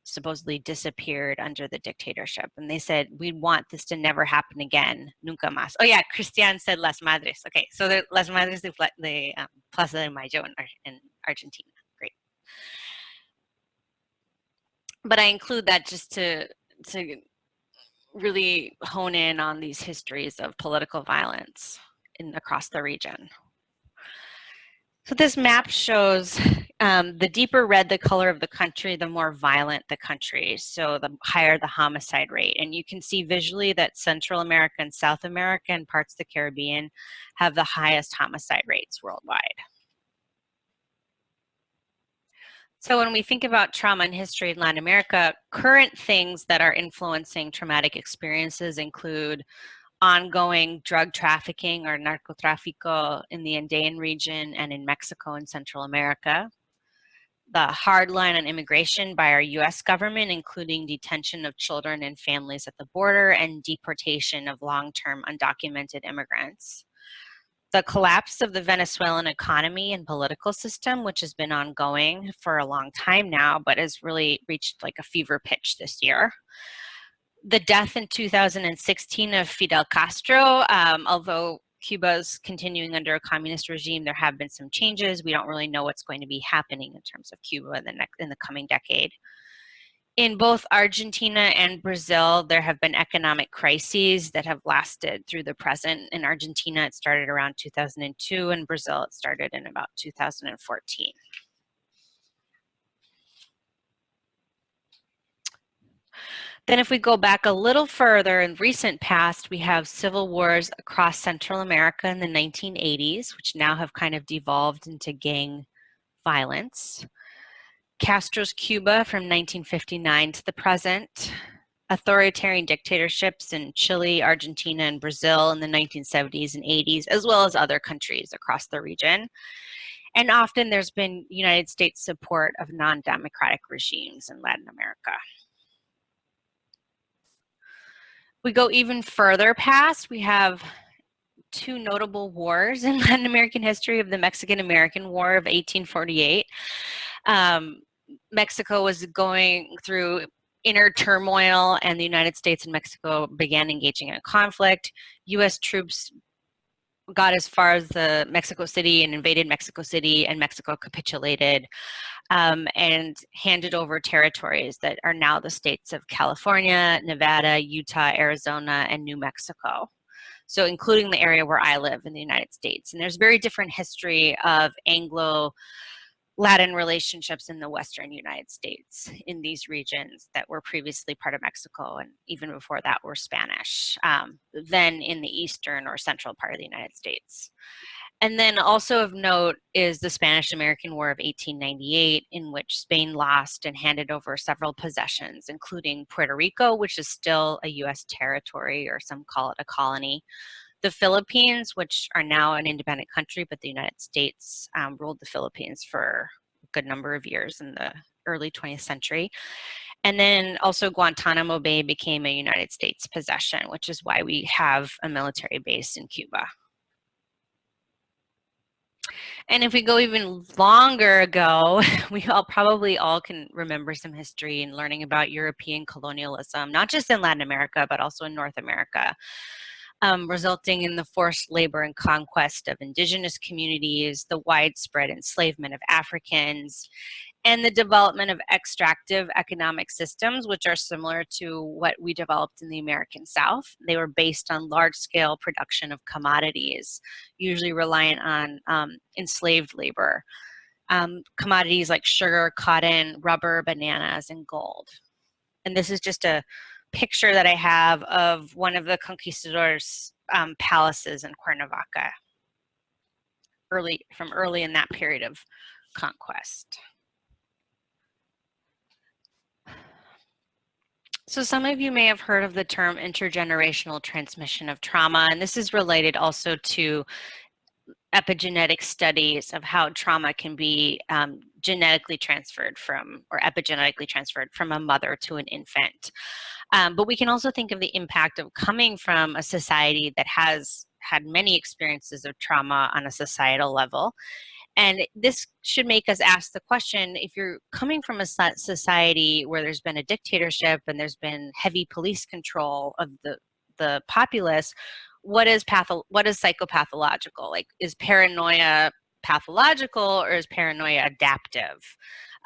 supposedly disappeared under the dictatorship. And they said, we want this to never happen again, nunca más. Oh yeah, Christian said Las Madres. Okay, so the Las Madres de Plaza de Mayo in Argentina. Great. But I include that just to really hone in on these histories of political violence across the region. So this map shows the deeper red the color of the country, the more violent the country. So the higher the homicide rate. And you can see visually that Central America and South America and parts of the Caribbean have the highest homicide rates worldwide. So when we think about trauma and history in Latin America, current things that are influencing traumatic experiences include ongoing drug trafficking or narcotráfico in the Andean region and in Mexico and Central America. The hard line on immigration by our US government, including detention of children and families at the border and deportation of long-term undocumented immigrants. The collapse of the Venezuelan economy and political system, which has been ongoing for a long time now, but has really reached like a fever pitch this year. The death in 2016 of Fidel Castro, although Cuba's continuing under a communist regime, there have been some changes. We don't really know what's going to be happening in terms of Cuba in the coming decade. In both Argentina and Brazil, there have been economic crises that have lasted through the present. In Argentina, it started around 2002. In Brazil, it started in about 2014. Then if we go back a little further in recent past, we have civil wars across Central America in the 1980s, which now have kind of devolved into gang violence. Castro's Cuba from 1959 to the present. Authoritarian dictatorships in Chile, Argentina, and Brazil in the 1970s and 80s, as well as other countries across the region. And often there's been United States support of non-democratic regimes in Latin America. We go even further past, we have two notable wars in Latin American history of the Mexican-American War of 1848. Mexico was going through inner turmoil, and the United States and Mexico began engaging in a conflict. US troops got as far as the Mexico City and invaded Mexico City, and Mexico capitulated and handed over territories that are now the states of California, Nevada, Utah, Arizona, and New Mexico. So including the area where I live in the United States. And there's very different history of Anglo-Latin relationships in the Western United States in these regions that were previously part of Mexico, and even before that were Spanish, then in the Eastern or Central part of the United States. And then also of note is the Spanish-American War of 1898, in which Spain lost and handed over several possessions, including Puerto Rico, which is still a US territory, or some call it a colony, the Philippines, which are now an independent country, but the United States ruled the Philippines for a good number of years in the early 20th century. And then also Guantanamo Bay became a United States possession, which is why we have a military base in Cuba. And if we go even longer ago, we probably all can remember some history and learning about European colonialism, not just in Latin America, but also in North America, resulting in the forced labor and conquest of indigenous communities, the widespread enslavement of Africans, and the development of extractive economic systems, which are similar to what we developed in the American South. They were based on large-scale production of commodities, usually reliant on enslaved labor. Commodities like sugar, cotton, rubber, bananas, and gold. And this is just a picture that I have of one of the conquistadors' palaces in Cuernavaca, from early in that period of conquest. So some of you may have heard of the term intergenerational transmission of trauma, and this is related also to epigenetic studies of how trauma can be genetically transferred from, or epigenetically transferred from a mother to an infant. But we can also think of the impact of coming from a society that has had many experiences of trauma on a societal level. And this should make us ask the question, if you're coming from a society where there's been a dictatorship and there's been heavy police control of the populace, what is psychopathological? Like, is paranoia pathological or is paranoia adaptive?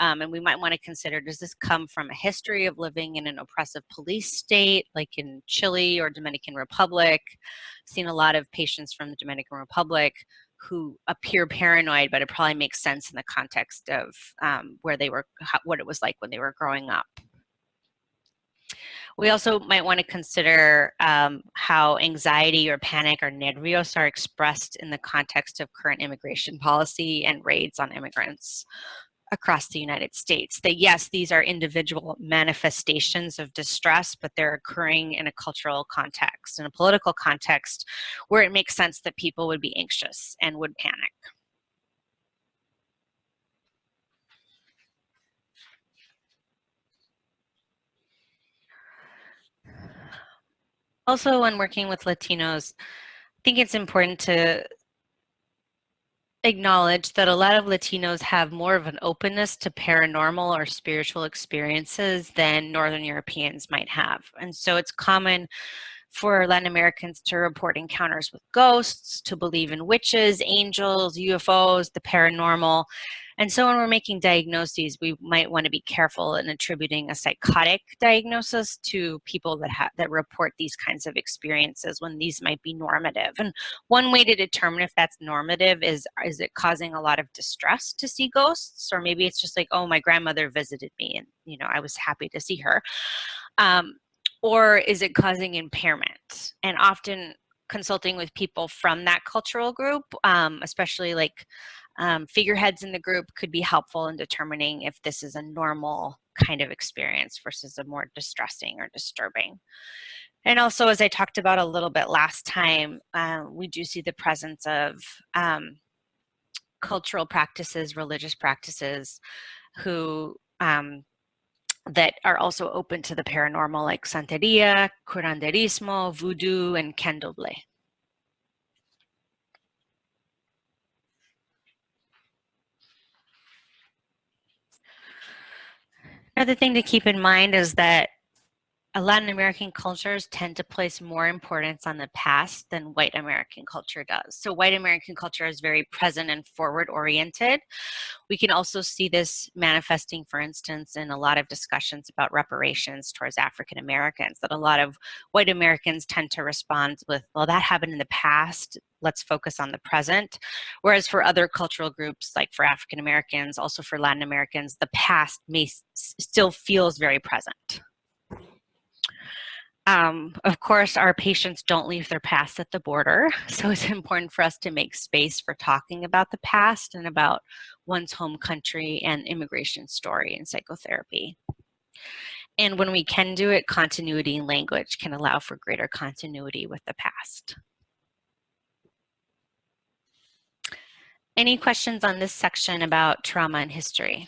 And we might want to consider, does this come from a history of living in an oppressive police state, like in Chile or Dominican Republic? I've seen a lot of patients from the Dominican Republic who appear paranoid, but it probably makes sense in the context of where they were, what it was like when they were growing up. We also might want to consider how anxiety or panic or nervios are expressed in the context of current immigration policy and raids on immigrants across the United States. That yes, these are individual manifestations of distress, but they're occurring in a cultural context, in a political context, where it makes sense that people would be anxious and would panic. Also, when working with Latinos, I think it's important to acknowledge that a lot of Latinos have more of an openness to paranormal or spiritual experiences than Northern Europeans might have. And so it's common for Latin Americans to report encounters with ghosts, to believe in witches, angels, UFOs, the paranormal. And so when we're making diagnoses, we might want to be careful in attributing a psychotic diagnosis to people that report these kinds of experiences when these might be normative. And one way to determine if that's normative is it causing a lot of distress to see ghosts? Or maybe it's just like, oh, my grandmother visited me and, you know, I was happy to see her. Or is it causing impairment? And often consulting with people from that cultural group, especially like figureheads in the group, could be helpful in determining if this is a normal kind of experience versus a more distressing or disturbing. And also, as I talked about a little bit last time, we do see the presence of cultural practices, religious practices, who that are also open to the paranormal, like Santeria, curanderismo, voodoo, and candomblé. Another thing to keep in mind is that Latin American cultures tend to place more importance on the past than white American culture does. So white American culture is very present and forward oriented. We can also see this manifesting, for instance, in a lot of discussions about reparations towards African Americans, that a lot of white Americans tend to respond with, well, that happened in the past, let's focus on the present. Whereas for other cultural groups, like for African Americans, also for Latin Americans, the past still feels very present. Of course, our patients don't leave their past at the border, so it's important for us to make space for talking about the past and about one's home country and immigration story in psychotherapy. And when we can do it, continuity in language can allow for greater continuity with the past. Any questions on this section about trauma and history?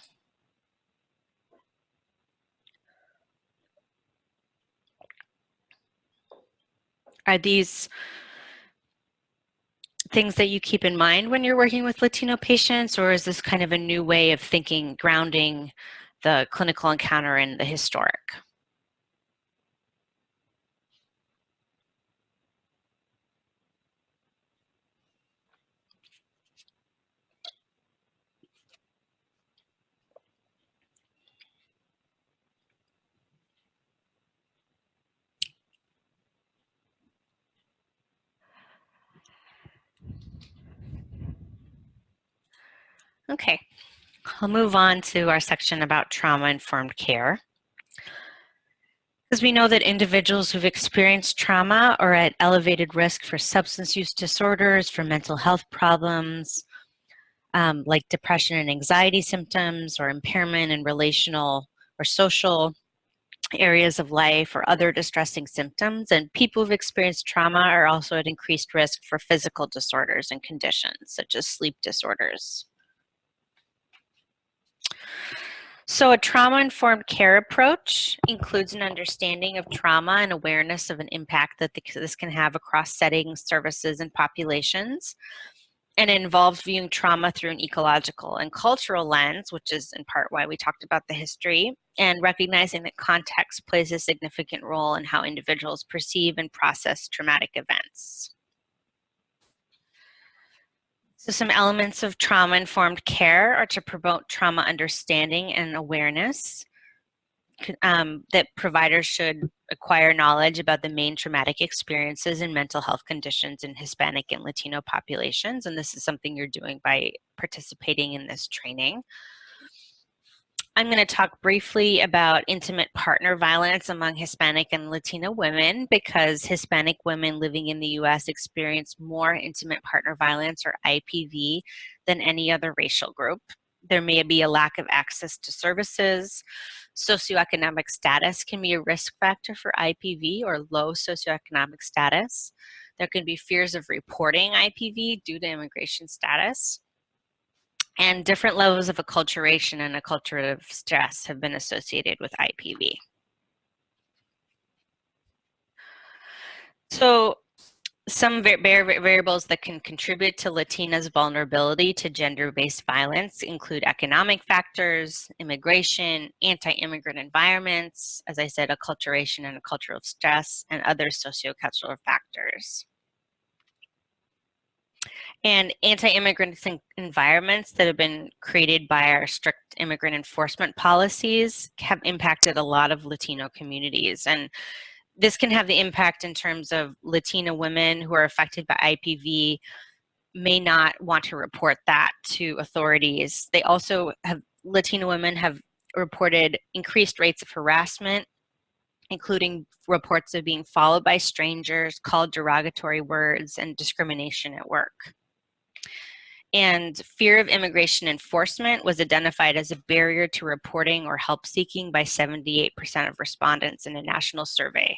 Are these things that you keep in mind when you're working with Latino patients, or is this kind of a new way of thinking, grounding the clinical encounter in the historic? Okay, I'll move on to our section about trauma-informed care. Because we know that individuals who've experienced trauma are at elevated risk for substance use disorders, for mental health problems, like depression and anxiety symptoms, or impairment in relational or social areas of life, or other distressing symptoms. And people who've experienced trauma are also at increased risk for physical disorders and conditions, such as sleep disorders. So a trauma-informed care approach includes an understanding of trauma and awareness of an impact that this can have across settings, services, and populations. And it involves viewing trauma through an ecological and cultural lens, which is in part why we talked about the history, and recognizing that context plays a significant role in how individuals perceive and process traumatic events. So some elements of trauma-informed care are to promote trauma understanding and awareness, that providers should acquire knowledge about the main traumatic experiences and mental health conditions in Hispanic and Latino populations. And this is something you're doing by participating in this training. I'm going to talk briefly about intimate partner violence among Hispanic and Latino women, because Hispanic women living in the US experience more intimate partner violence, or IPV, than any other racial group. There may be a lack of access to services. Socioeconomic status can be a risk factor for IPV, or low socioeconomic status. There can be fears of reporting IPV due to immigration status. And different levels of acculturation and acculturative stress have been associated with IPV. So some variables that can contribute to Latinas' vulnerability to gender-based violence include economic factors, immigration, anti-immigrant environments, as I said, acculturation and acculturative stress, and other sociocultural factors. And anti-immigrant environments that have been created by our strict immigrant enforcement policies have impacted a lot of Latino communities. And this can have the impact in terms of Latino women who are affected by IPV may not want to report that to authorities. They also have, Latino women have reported increased rates of harassment, including reports of being followed by strangers, called derogatory words, and discrimination at work. And fear of immigration enforcement was identified as a barrier to reporting or help seeking by 78% of respondents in a national survey.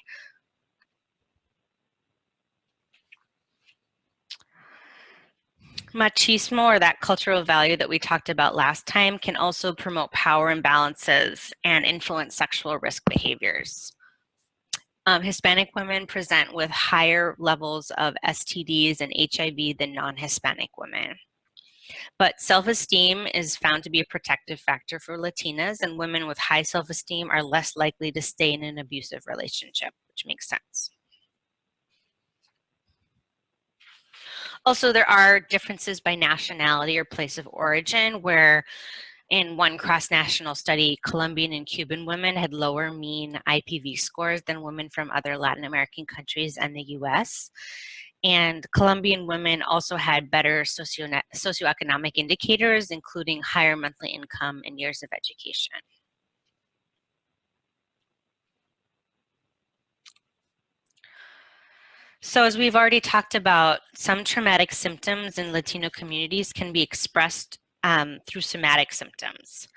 Machismo, or that cultural value that we talked about last time, can also promote power imbalances and influence sexual risk behaviors. Hispanic women present with higher levels of STDs and HIV than non-Hispanic women. But self-esteem is found to be a protective factor for Latinas, and women with high self-esteem are less likely to stay in an abusive relationship, which makes sense. Also, there are differences by nationality or place of origin, where in one cross-national study, Colombian and Cuban women had lower mean IPV scores than women from other Latin American countries and the US. And Colombian women also had better socioeconomic indicators, including higher monthly income and years of education. So as we've already talked about, some traumatic symptoms in Latino communities can be expressed through somatic symptoms.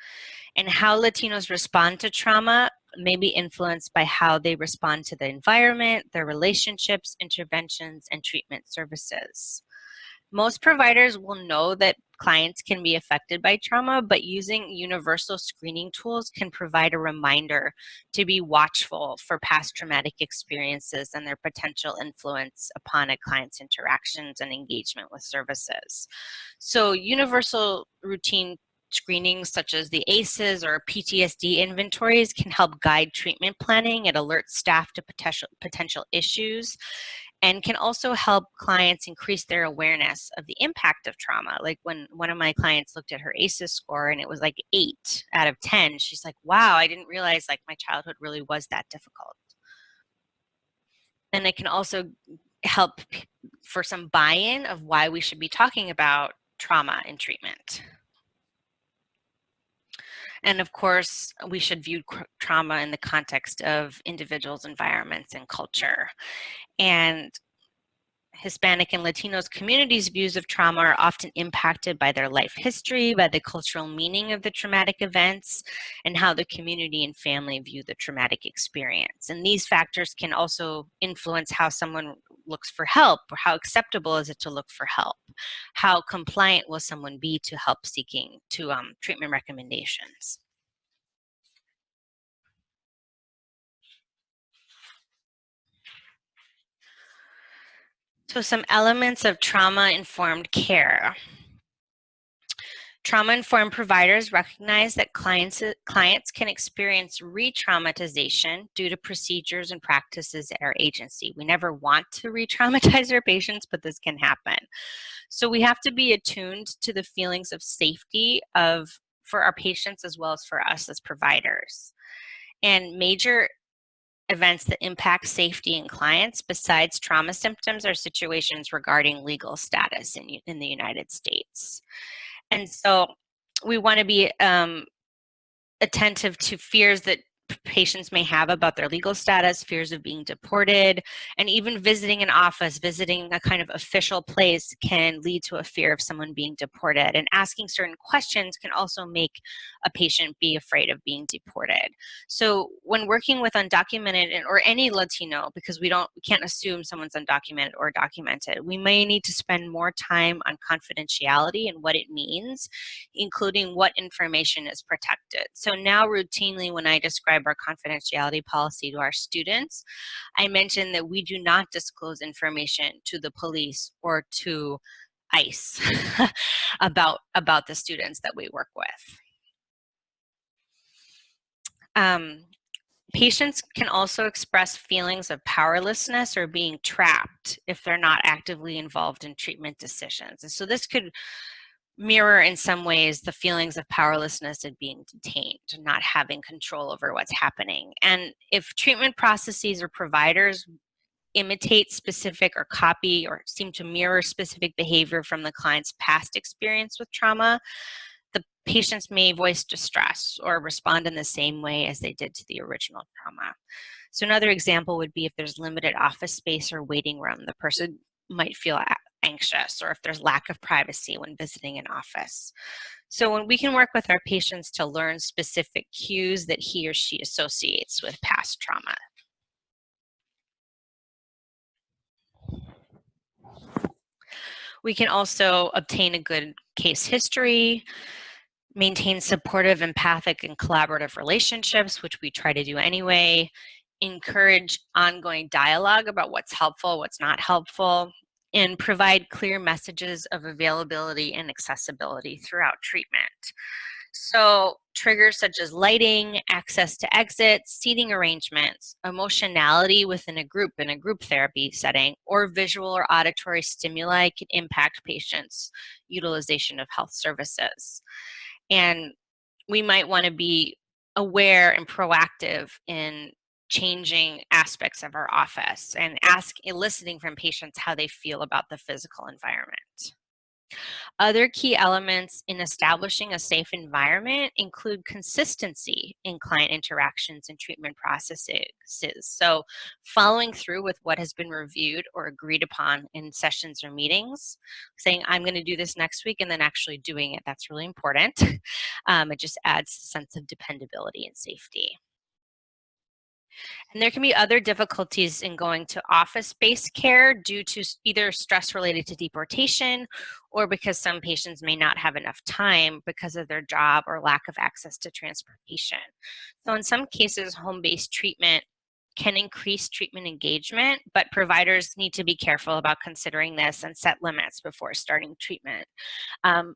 And how Latinos respond to trauma may be influenced by how they respond to the environment, their relationships, interventions, and treatment services. Most providers will know that clients can be affected by trauma, but using universal screening tools can provide a reminder to be watchful for past traumatic experiences and their potential influence upon a client's interactions and engagement with services. So universal routine screenings such as the ACEs or PTSD inventories can help guide treatment planning and alert staff to potential issues, and can also help clients increase their awareness of the impact of trauma. Like when one of my clients looked at her ACEs score and it was like 8 out of 10, she's like, wow, I didn't realize like my childhood really was that difficult. And it can also help for some buy-in of why we should be talking about trauma in treatment. And of course, we should view trauma in the context of individuals, environments, and culture. And Hispanic and Latinos communities' views of trauma are often impacted by their life history, by the cultural meaning of the traumatic events, and how the community and family view the traumatic experience. And these factors can also influence how someone looks for help, or how acceptable is it to look for help? How compliant will someone be to help seeking to treatment recommendations? So some elements of trauma-informed care. Trauma-informed providers recognize that clients can experience re-traumatization due to procedures and practices at our agency. We never want to re-traumatize our patients, but this can happen. So we have to be attuned to the feelings of safety for our patients as well as for us as providers. And major events that impact safety in clients besides trauma symptoms are situations regarding legal status in the United States. And so we want to be attentive to fears that patients may have about their legal status, fears of being deported, and even visiting an office, visiting a kind of official place can lead to a fear of someone being deported. And asking certain questions can also make a patient be afraid of being deported. So when working with undocumented or any Latino, because we can't assume someone's undocumented or documented, we may need to spend more time on confidentiality and what it means, including what information is protected. So now routinely when I describe our confidentiality policy to our students, I mention that we do not disclose information to the police or to ICE about the students that we work with. Patients can also express feelings of powerlessness or being trapped if they're not actively involved in treatment decisions. And so this could mirror in some ways the feelings of powerlessness and being detained, not having control over what's happening. And if treatment processes or providers imitate specific or copy or seem to mirror specific behavior from the client's past experience with trauma, the patients may voice distress or respond in the same way as they did to the original trauma. So another example would be if there's limited office space or waiting room, the person might feel anxious, or if there's lack of privacy when visiting an office. So when we can work with our patients to learn specific cues that he or she associates with past trauma. We can also obtain a good case history, maintain supportive, empathic, and collaborative relationships, which we try to do anyway, encourage ongoing dialogue about what's helpful, what's not helpful, and provide clear messages of availability and accessibility throughout treatment. So triggers such as lighting, access to exits, seating arrangements, emotionality within a group in a group therapy setting, or visual or auditory stimuli can impact patients' utilization of health services. And we might want to be aware and proactive in changing aspects of our office and eliciting from patients how they feel about the physical environment. Other key elements in establishing a safe environment include consistency in client interactions and treatment processes. So following through with what has been reviewed or agreed upon in sessions or meetings, saying I'm going to do this next week and then actually doing it, that's really important. It just adds a sense of dependability and safety. And there can be other difficulties in going to office-based care due to either stress related to deportation or because some patients may not have enough time because of their job or lack of access to transportation. So in some cases, home-based treatment can increase treatment engagement, but providers need to be careful about considering this and set limits before starting treatment.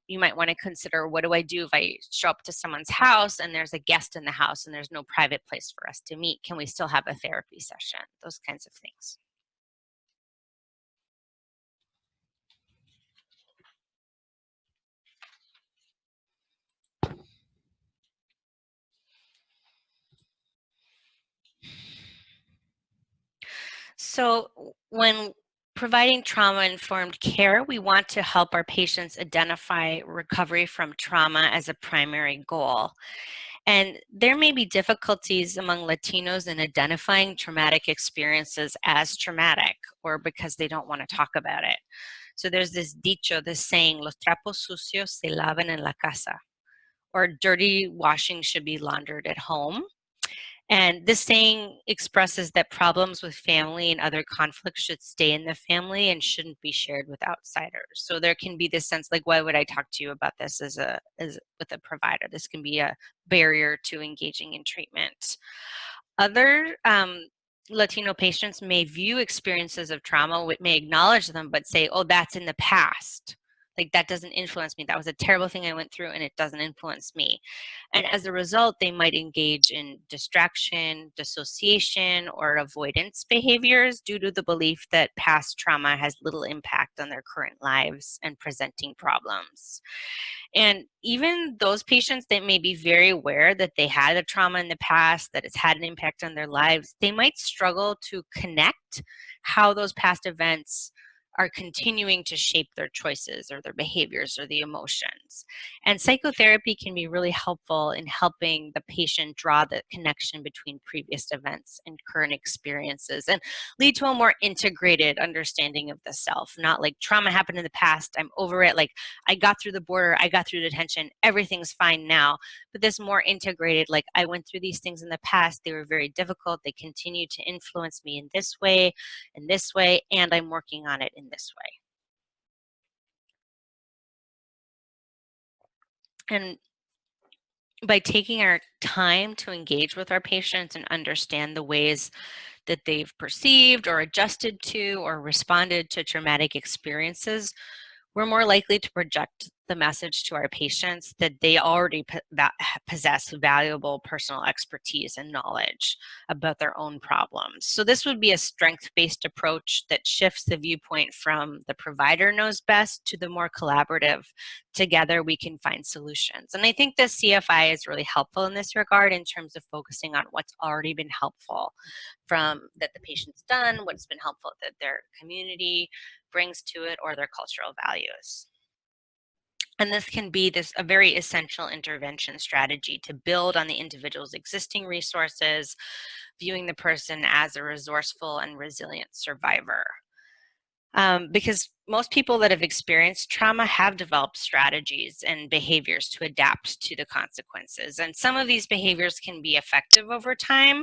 You might want to consider, what do I do if I show up to someone's house and there's a guest in the house and there's no private place for us to meet? Can we still have a therapy session? Those kinds of things. So when providing trauma-informed care, we want to help our patients identify recovery from trauma as a primary goal. And there may be difficulties among Latinos in identifying traumatic experiences as traumatic or because they don't want to talk about it. So there's this dicho, this saying, los trapos sucios se lavan en la casa, or dirty washing should be laundered at home. And this saying expresses that problems with family and other conflicts should stay in the family and shouldn't be shared with outsiders. So there can be this sense like, why would I talk to you about this as with a provider? This can be a barrier to engaging in treatment. Other Latino patients may view experiences of trauma, may acknowledge them, but say, oh, that's in the past. Like, that doesn't influence me. That was a terrible thing I went through and it doesn't influence me. And as a result, they might engage in distraction, dissociation, or avoidance behaviors due to the belief that past trauma has little impact on their current lives and presenting problems. And even those patients that may be very aware that they had a trauma in the past, that it's had an impact on their lives, they might struggle to connect how those past events are continuing to shape their choices or their behaviors or the emotions. And psychotherapy can be really helpful in helping the patient draw the connection between previous events and current experiences and lead to a more integrated understanding of the self. Not like trauma happened in the past, I'm over it, like I got through the border, I got through detention, everything's fine now. But this more integrated, like I went through these things in the past, they were very difficult, they continue to influence me in this way, and I'm working on it in this way. And by taking our time to engage with our patients and understand the ways that they've perceived or adjusted to or responded to traumatic experiences, we're more likely to project the message to our patients that they already possess valuable personal expertise and knowledge about their own problems. So this would be a strength-based approach that shifts the viewpoint from the provider knows best to the more collaborative, together we can find solutions. And I think the CFI is really helpful in this regard in terms of focusing on what's already been helpful from that the patient's done, what's been helpful that their community brings to it, or their cultural values. And this can be a very essential intervention strategy to build on the individual's existing resources, viewing the person as a resourceful and resilient survivor. Because most people that have experienced trauma have developed strategies and behaviors to adapt to the consequences. And some of these behaviors can be effective over time,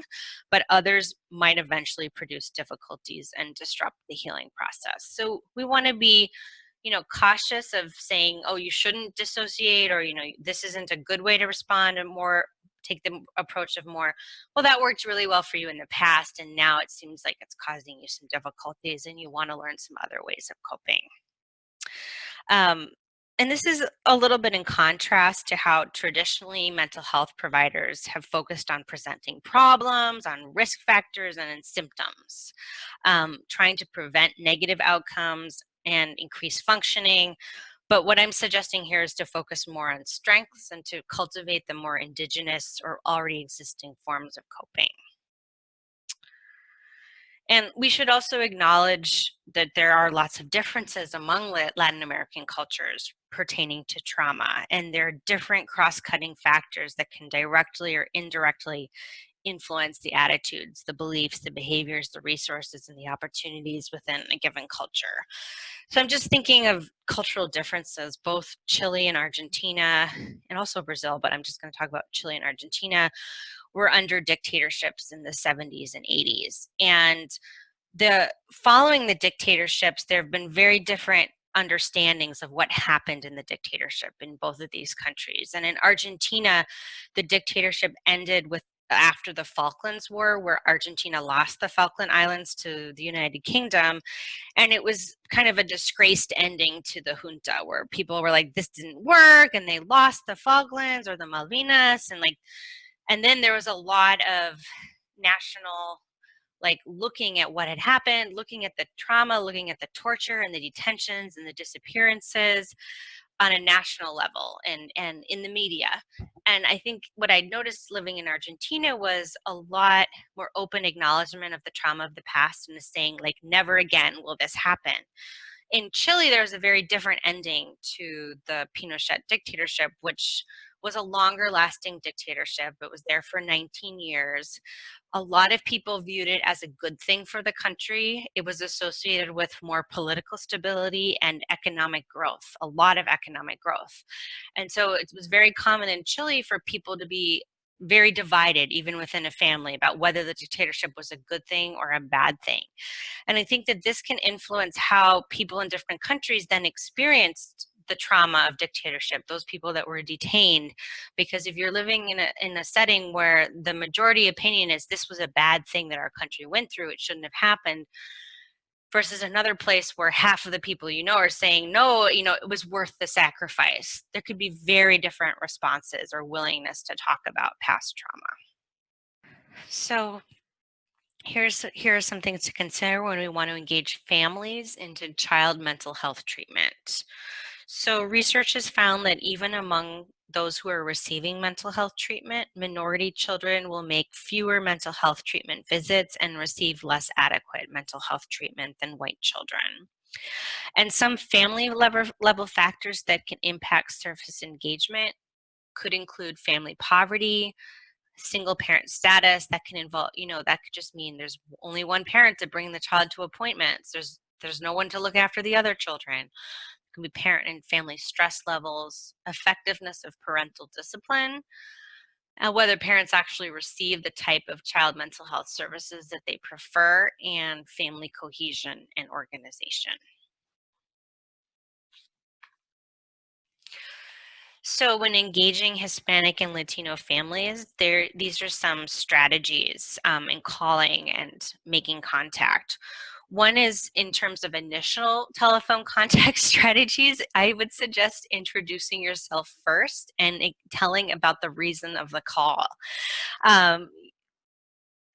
but others might eventually produce difficulties and disrupt the healing process. So we want to be cautious of saying, oh, you shouldn't dissociate, or, this isn't a good way to respond, and more take the approach of more, well, that worked really well for you in the past, and now it seems like it's causing you some difficulties and you want to learn some other ways of coping. And this is a little bit in contrast to how traditionally mental health providers have focused on presenting problems, on risk factors, and in symptoms, trying to prevent negative outcomes and increase functioning. But what I'm suggesting here is to focus more on strengths and to cultivate the more indigenous or already existing forms of coping. And we should also acknowledge that there are lots of differences among Latin American cultures pertaining to trauma, and there are different cross-cutting factors that can directly or indirectly influence the attitudes, the beliefs, the behaviors, the resources, and the opportunities within a given culture. So I'm just thinking of cultural differences, both Chile and Argentina, and also Brazil, but I'm just going to talk about Chile and Argentina, were under dictatorships in the 70s and 80s. And following the dictatorships, there have been very different understandings of what happened in the dictatorship in both of these countries. And in Argentina, the dictatorship ended with after the Falklands War, where Argentina lost the Falkland Islands to the United Kingdom. And it was kind of a disgraced ending to the junta, where people were like, this didn't work, and they lost the Falklands or the Malvinas. And then there was a lot of national, like, looking at what had happened, looking at the trauma, looking at the torture and the detentions and the disappearances on a national level and in the media. And I think what I noticed living in Argentina was a lot more open acknowledgement of the trauma of the past and saying, like, never again will this happen. In Chile, there was a very different ending to the Pinochet dictatorship, which was a longer lasting dictatorship. It was there for 19 years. A lot of people viewed it as a good thing for the country. It was associated with more political stability and economic growth, a lot of economic growth. And so it was very common in Chile for people to be very divided, even within a family, about whether the dictatorship was a good thing or a bad thing. And I think that this can influence how people in different countries then experienced the trauma of dictatorship, those people that were detained. Because if you're living in a setting where the majority opinion is this was a bad thing that our country went through, it shouldn't have happened, versus another place where half of the people are saying, no, it was worth the sacrifice, there could be very different responses or willingness to talk about past trauma. So here are some things to consider when we want to engage families into child mental health treatment. So research has found that even among those who are receiving mental health treatment, minority children will make fewer mental health treatment visits and receive less adequate mental health treatment than white children. And some family level factors that can impact service engagement could include family poverty, single parent status. That can involve, that could just mean there's only one parent to bring the child to appointments. There's no one to look after the other children. It can be parent and family stress levels, effectiveness of parental discipline, and whether parents actually receive the type of child mental health services that they prefer, and family cohesion and organization. So when engaging Hispanic and Latino families, these are some strategies in calling and making contact. One is in terms of initial telephone contact strategies. I would suggest introducing yourself first and telling about the reason of the call.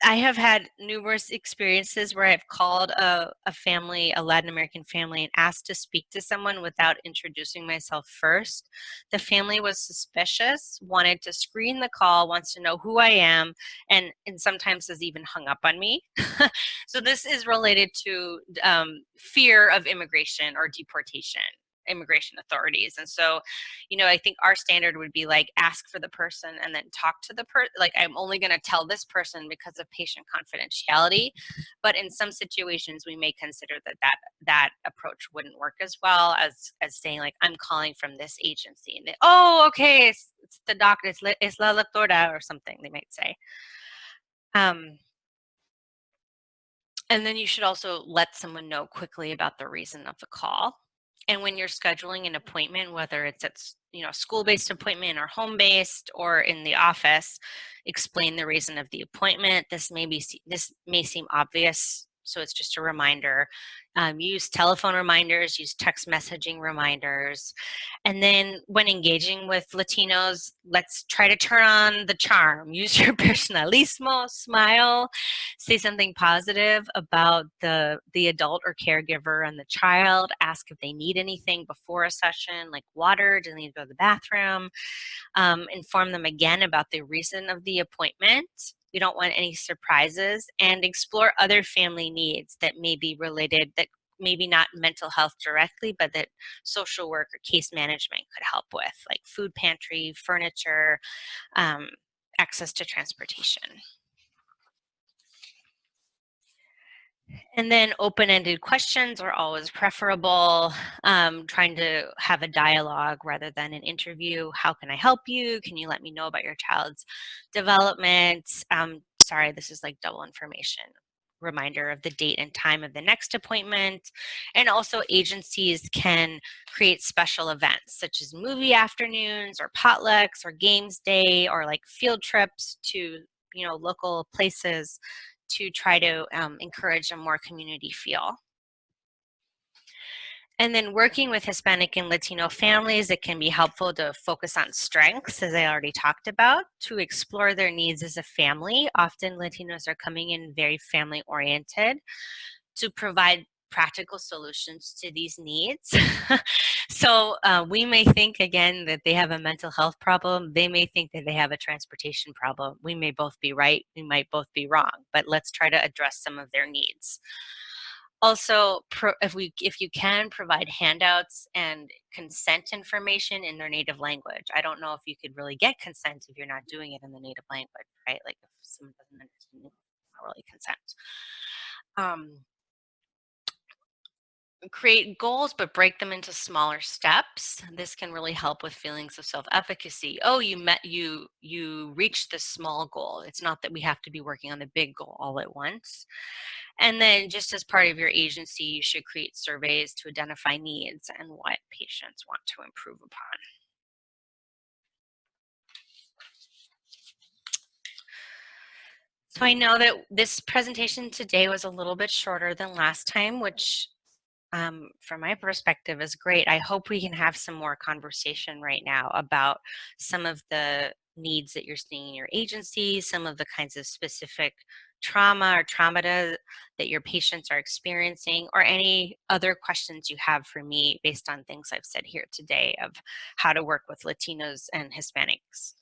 I have had numerous experiences where I've called a family, a Latin American family, and asked to speak to someone without introducing myself first. The family was suspicious, wanted to screen the call, wants to know who I am, and sometimes has even hung up on me. So this is related to fear of immigration or deportation, immigration authorities. And so, I think our standard would be like, ask for the person and then talk to the person. Like, I'm only going to tell this person because of patient confidentiality. But in some situations, we may consider that approach wouldn't work as well as saying, like, I'm calling from this agency. And oh, okay, it's the doctor, it's la doctora or something, they might say. And then you should also let someone know quickly about the reason of the call. And when you're scheduling an appointment, whether it's at school-based appointment or home-based or in the office, explain the reason of the appointment. This may seem obvious, so it's just a reminder. Use telephone reminders, use text messaging reminders. And then when engaging with Latinos, let's try to turn on the charm. Use your personalismo, smile, say something positive about the adult or caregiver and the child. Ask if they need anything before a session, like water, do they need to go to the bathroom? Inform them again about the reason of the appointment. We don't want any surprises, and explore other family needs that may be related, that maybe not mental health directly, but that social work or case management could help with, like food pantry, furniture, access to transportation. And then open-ended questions are always preferable. Trying to have a dialogue rather than an interview. How can I help you? Can you let me know about your child's development? Sorry, this is like double information. Reminder of the date and time of the next appointment. And also agencies can create special events such as movie afternoons or potlucks or games day or like field trips to local places to try to encourage a more community feel. And then working with Hispanic and Latino families, it can be helpful to focus on strengths, as I already talked about, to explore their needs as a family. Often Latinos are coming in very family oriented to provide practical solutions to these needs. So we may think again that they have a mental health problem. They may think that they have a transportation problem. We may both be right. We might both be wrong, but let's try to address some of their needs. Also, if you can provide handouts and consent information in their native language. I don't know if you could really get consent if you're not doing it in the native language, right? Like if someone doesn't understand it, it's not really consent. Um, Create goals, but break them into smaller steps. This can really help with feelings of self-efficacy. Oh, you reached this small goal. It's not that we have to be working on the big goal all at once. And then just as part of your agency, you should create surveys to identify needs and what patients want to improve upon. So I know that this presentation today was a little bit shorter than last time, which from my perspective is great. I hope we can have some more conversation right now about some of the needs that you're seeing in your agency, some of the kinds of specific trauma or traumata that your patients are experiencing, or any other questions you have for me based on things I've said here today of how to work with Latinos and Hispanics.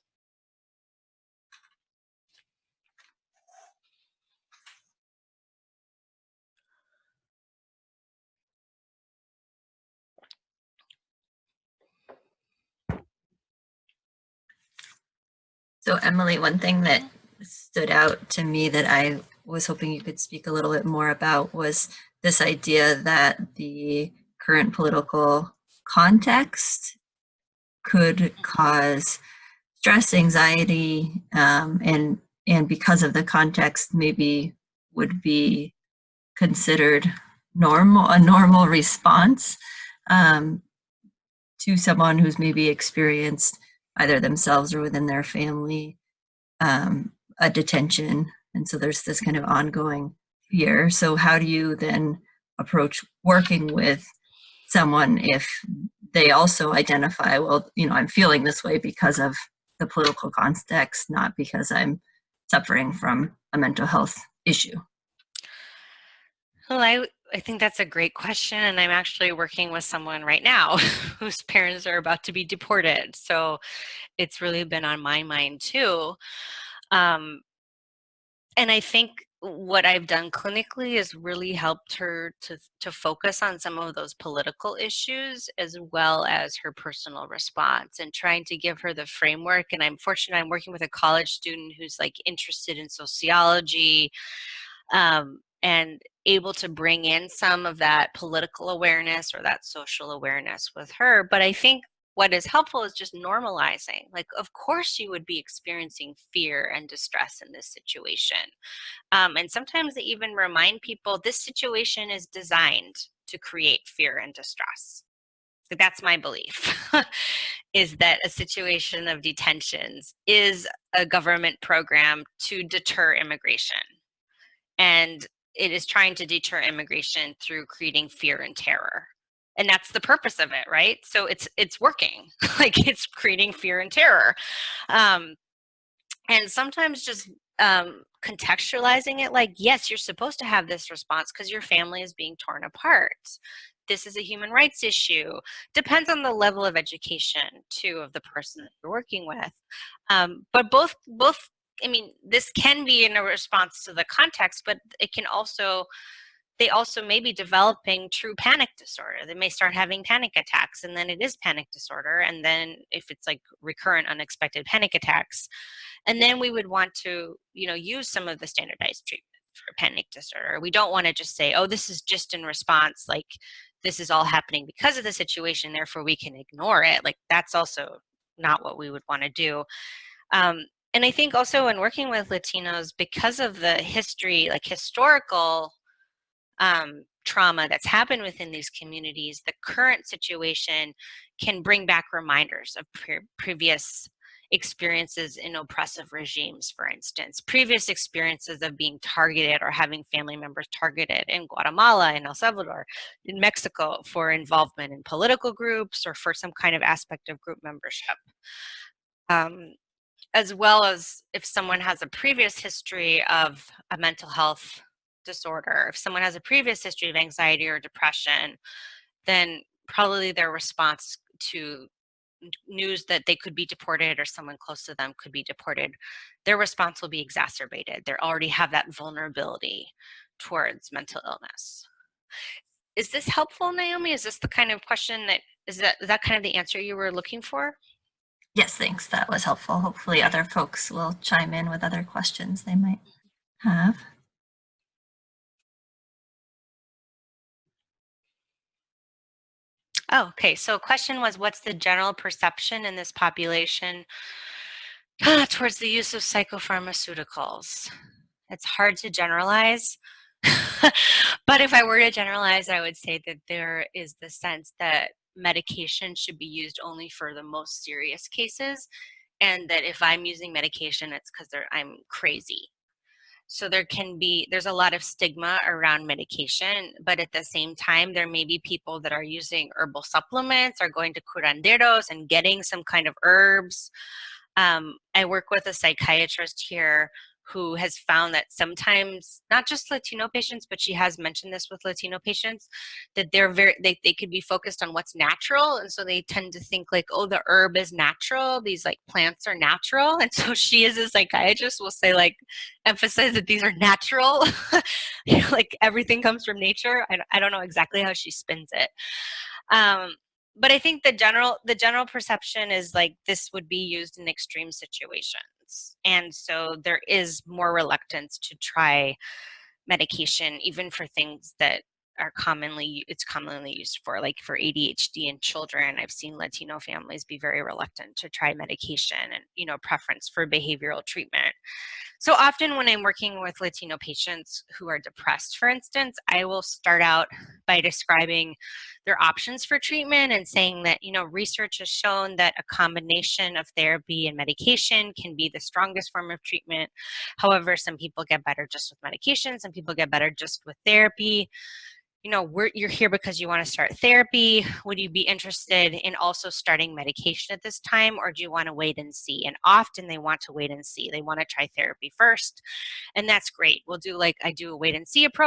So Emily, one thing that stood out to me that I was hoping you could speak a little bit more about was this idea that the current political context could cause stress, anxiety, and because of the context, maybe would be considered a normal response um, to someone who's maybe experienced either themselves or within their family a detention. And so there's this kind of ongoing fear. So how do you then approach working with someone if they also identify, well, I'm feeling this way because of the political context, not because I'm suffering from a mental health issue? Well, I think that's a great question, and I'm actually working with someone right now whose parents are about to be deported. So it's really been on my mind too. Um, and I think what I've done clinically is really helped her to focus on some of those political issues as well as her personal response and trying to give her the framework. And I'm fortunate I'm working with a college student who's like interested in sociology, and able to bring in some of that political awareness or that social awareness with her. But I think what is helpful is just normalizing. Like, of course, you would be experiencing fear and distress in this situation. And sometimes they even remind people this situation is designed to create fear and distress. So that's my belief, is that a situation of detentions is a government program to deter immigration. And it is trying to deter immigration through creating fear and terror. And that's the purpose of it, right? So it's working. Like it's creating fear and terror. Um, and sometimes just contextualizing it like, yes, you're supposed to have this response because your family is being torn apart. This is a human rights issue. Depends on the level of education too of the person that you're working with. But both I mean, this can be in a response to the context, but it can also, they also may be developing true panic disorder. They may start having panic attacks, and then it is panic disorder. And then if it's like recurrent unexpected panic attacks, and then we would want to, use some of the standardized treatment for a panic disorder. We don't want to just say, oh, this is just in response, like this is all happening because of the situation, therefore we can ignore it. Like that's also not what we would want to do. And I think also when working with Latinos, because of the history, like historical trauma that's happened within these communities, the current situation can bring back reminders of previous experiences in oppressive regimes, for instance, previous experiences of being targeted or having family members targeted in Guatemala, in El Salvador, in Mexico for involvement in political groups or for some kind of aspect of group membership. As well as if someone has a previous history of a mental health disorder, if someone has a previous history of anxiety or depression, then probably their response to news that they could be deported or someone close to them could be deported, their response will be exacerbated. They already have that vulnerability towards mental illness. Is this helpful, Naomi? Is this the kind of question is that kind of the answer you were looking for? Yes, thanks. That was helpful. Hopefully other folks will chime in with other questions they might have. Oh, okay. So question was, what's the general perception in this population towards the use of psychopharmaceuticals? It's hard to generalize. But if I were to generalize, I would say that there is the sense that medication should be used only for the most serious cases, and that if I'm using medication, it's because I'm crazy. So there's a lot of stigma around medication, but at the same time, there may be people that are using herbal supplements, are going to curanderos and getting some kind of herbs. I work with a psychiatrist here who has found that sometimes, not just Latino patients, but she has mentioned this with Latino patients, that they could be focused on what's natural. And so they tend to think like, oh, the herb is natural. These like plants are natural. And so she as a psychiatrist will say like, emphasize that these are natural. Like everything comes from nature. I don't know exactly how she spins it. But I think the general perception is like this would be used in extreme situations. And so there is more reluctance to try medication, even for things that it's commonly used for, like for ADHD in children. I've seen Latino families be very reluctant to try medication and, preference for behavioral treatment. So often when I'm working with Latino patients who are depressed, for instance, I will start out by describing their options for treatment and saying that, research has shown that a combination of therapy and medication can be the strongest form of treatment. However, some people get better just with medication, some people get better just with therapy. You're here because you want to start therapy. Would you be interested in also starting medication at this time, or do you want to wait and see? And often they want to wait and see. They want to try therapy first, and that's great. I do a wait and see approach.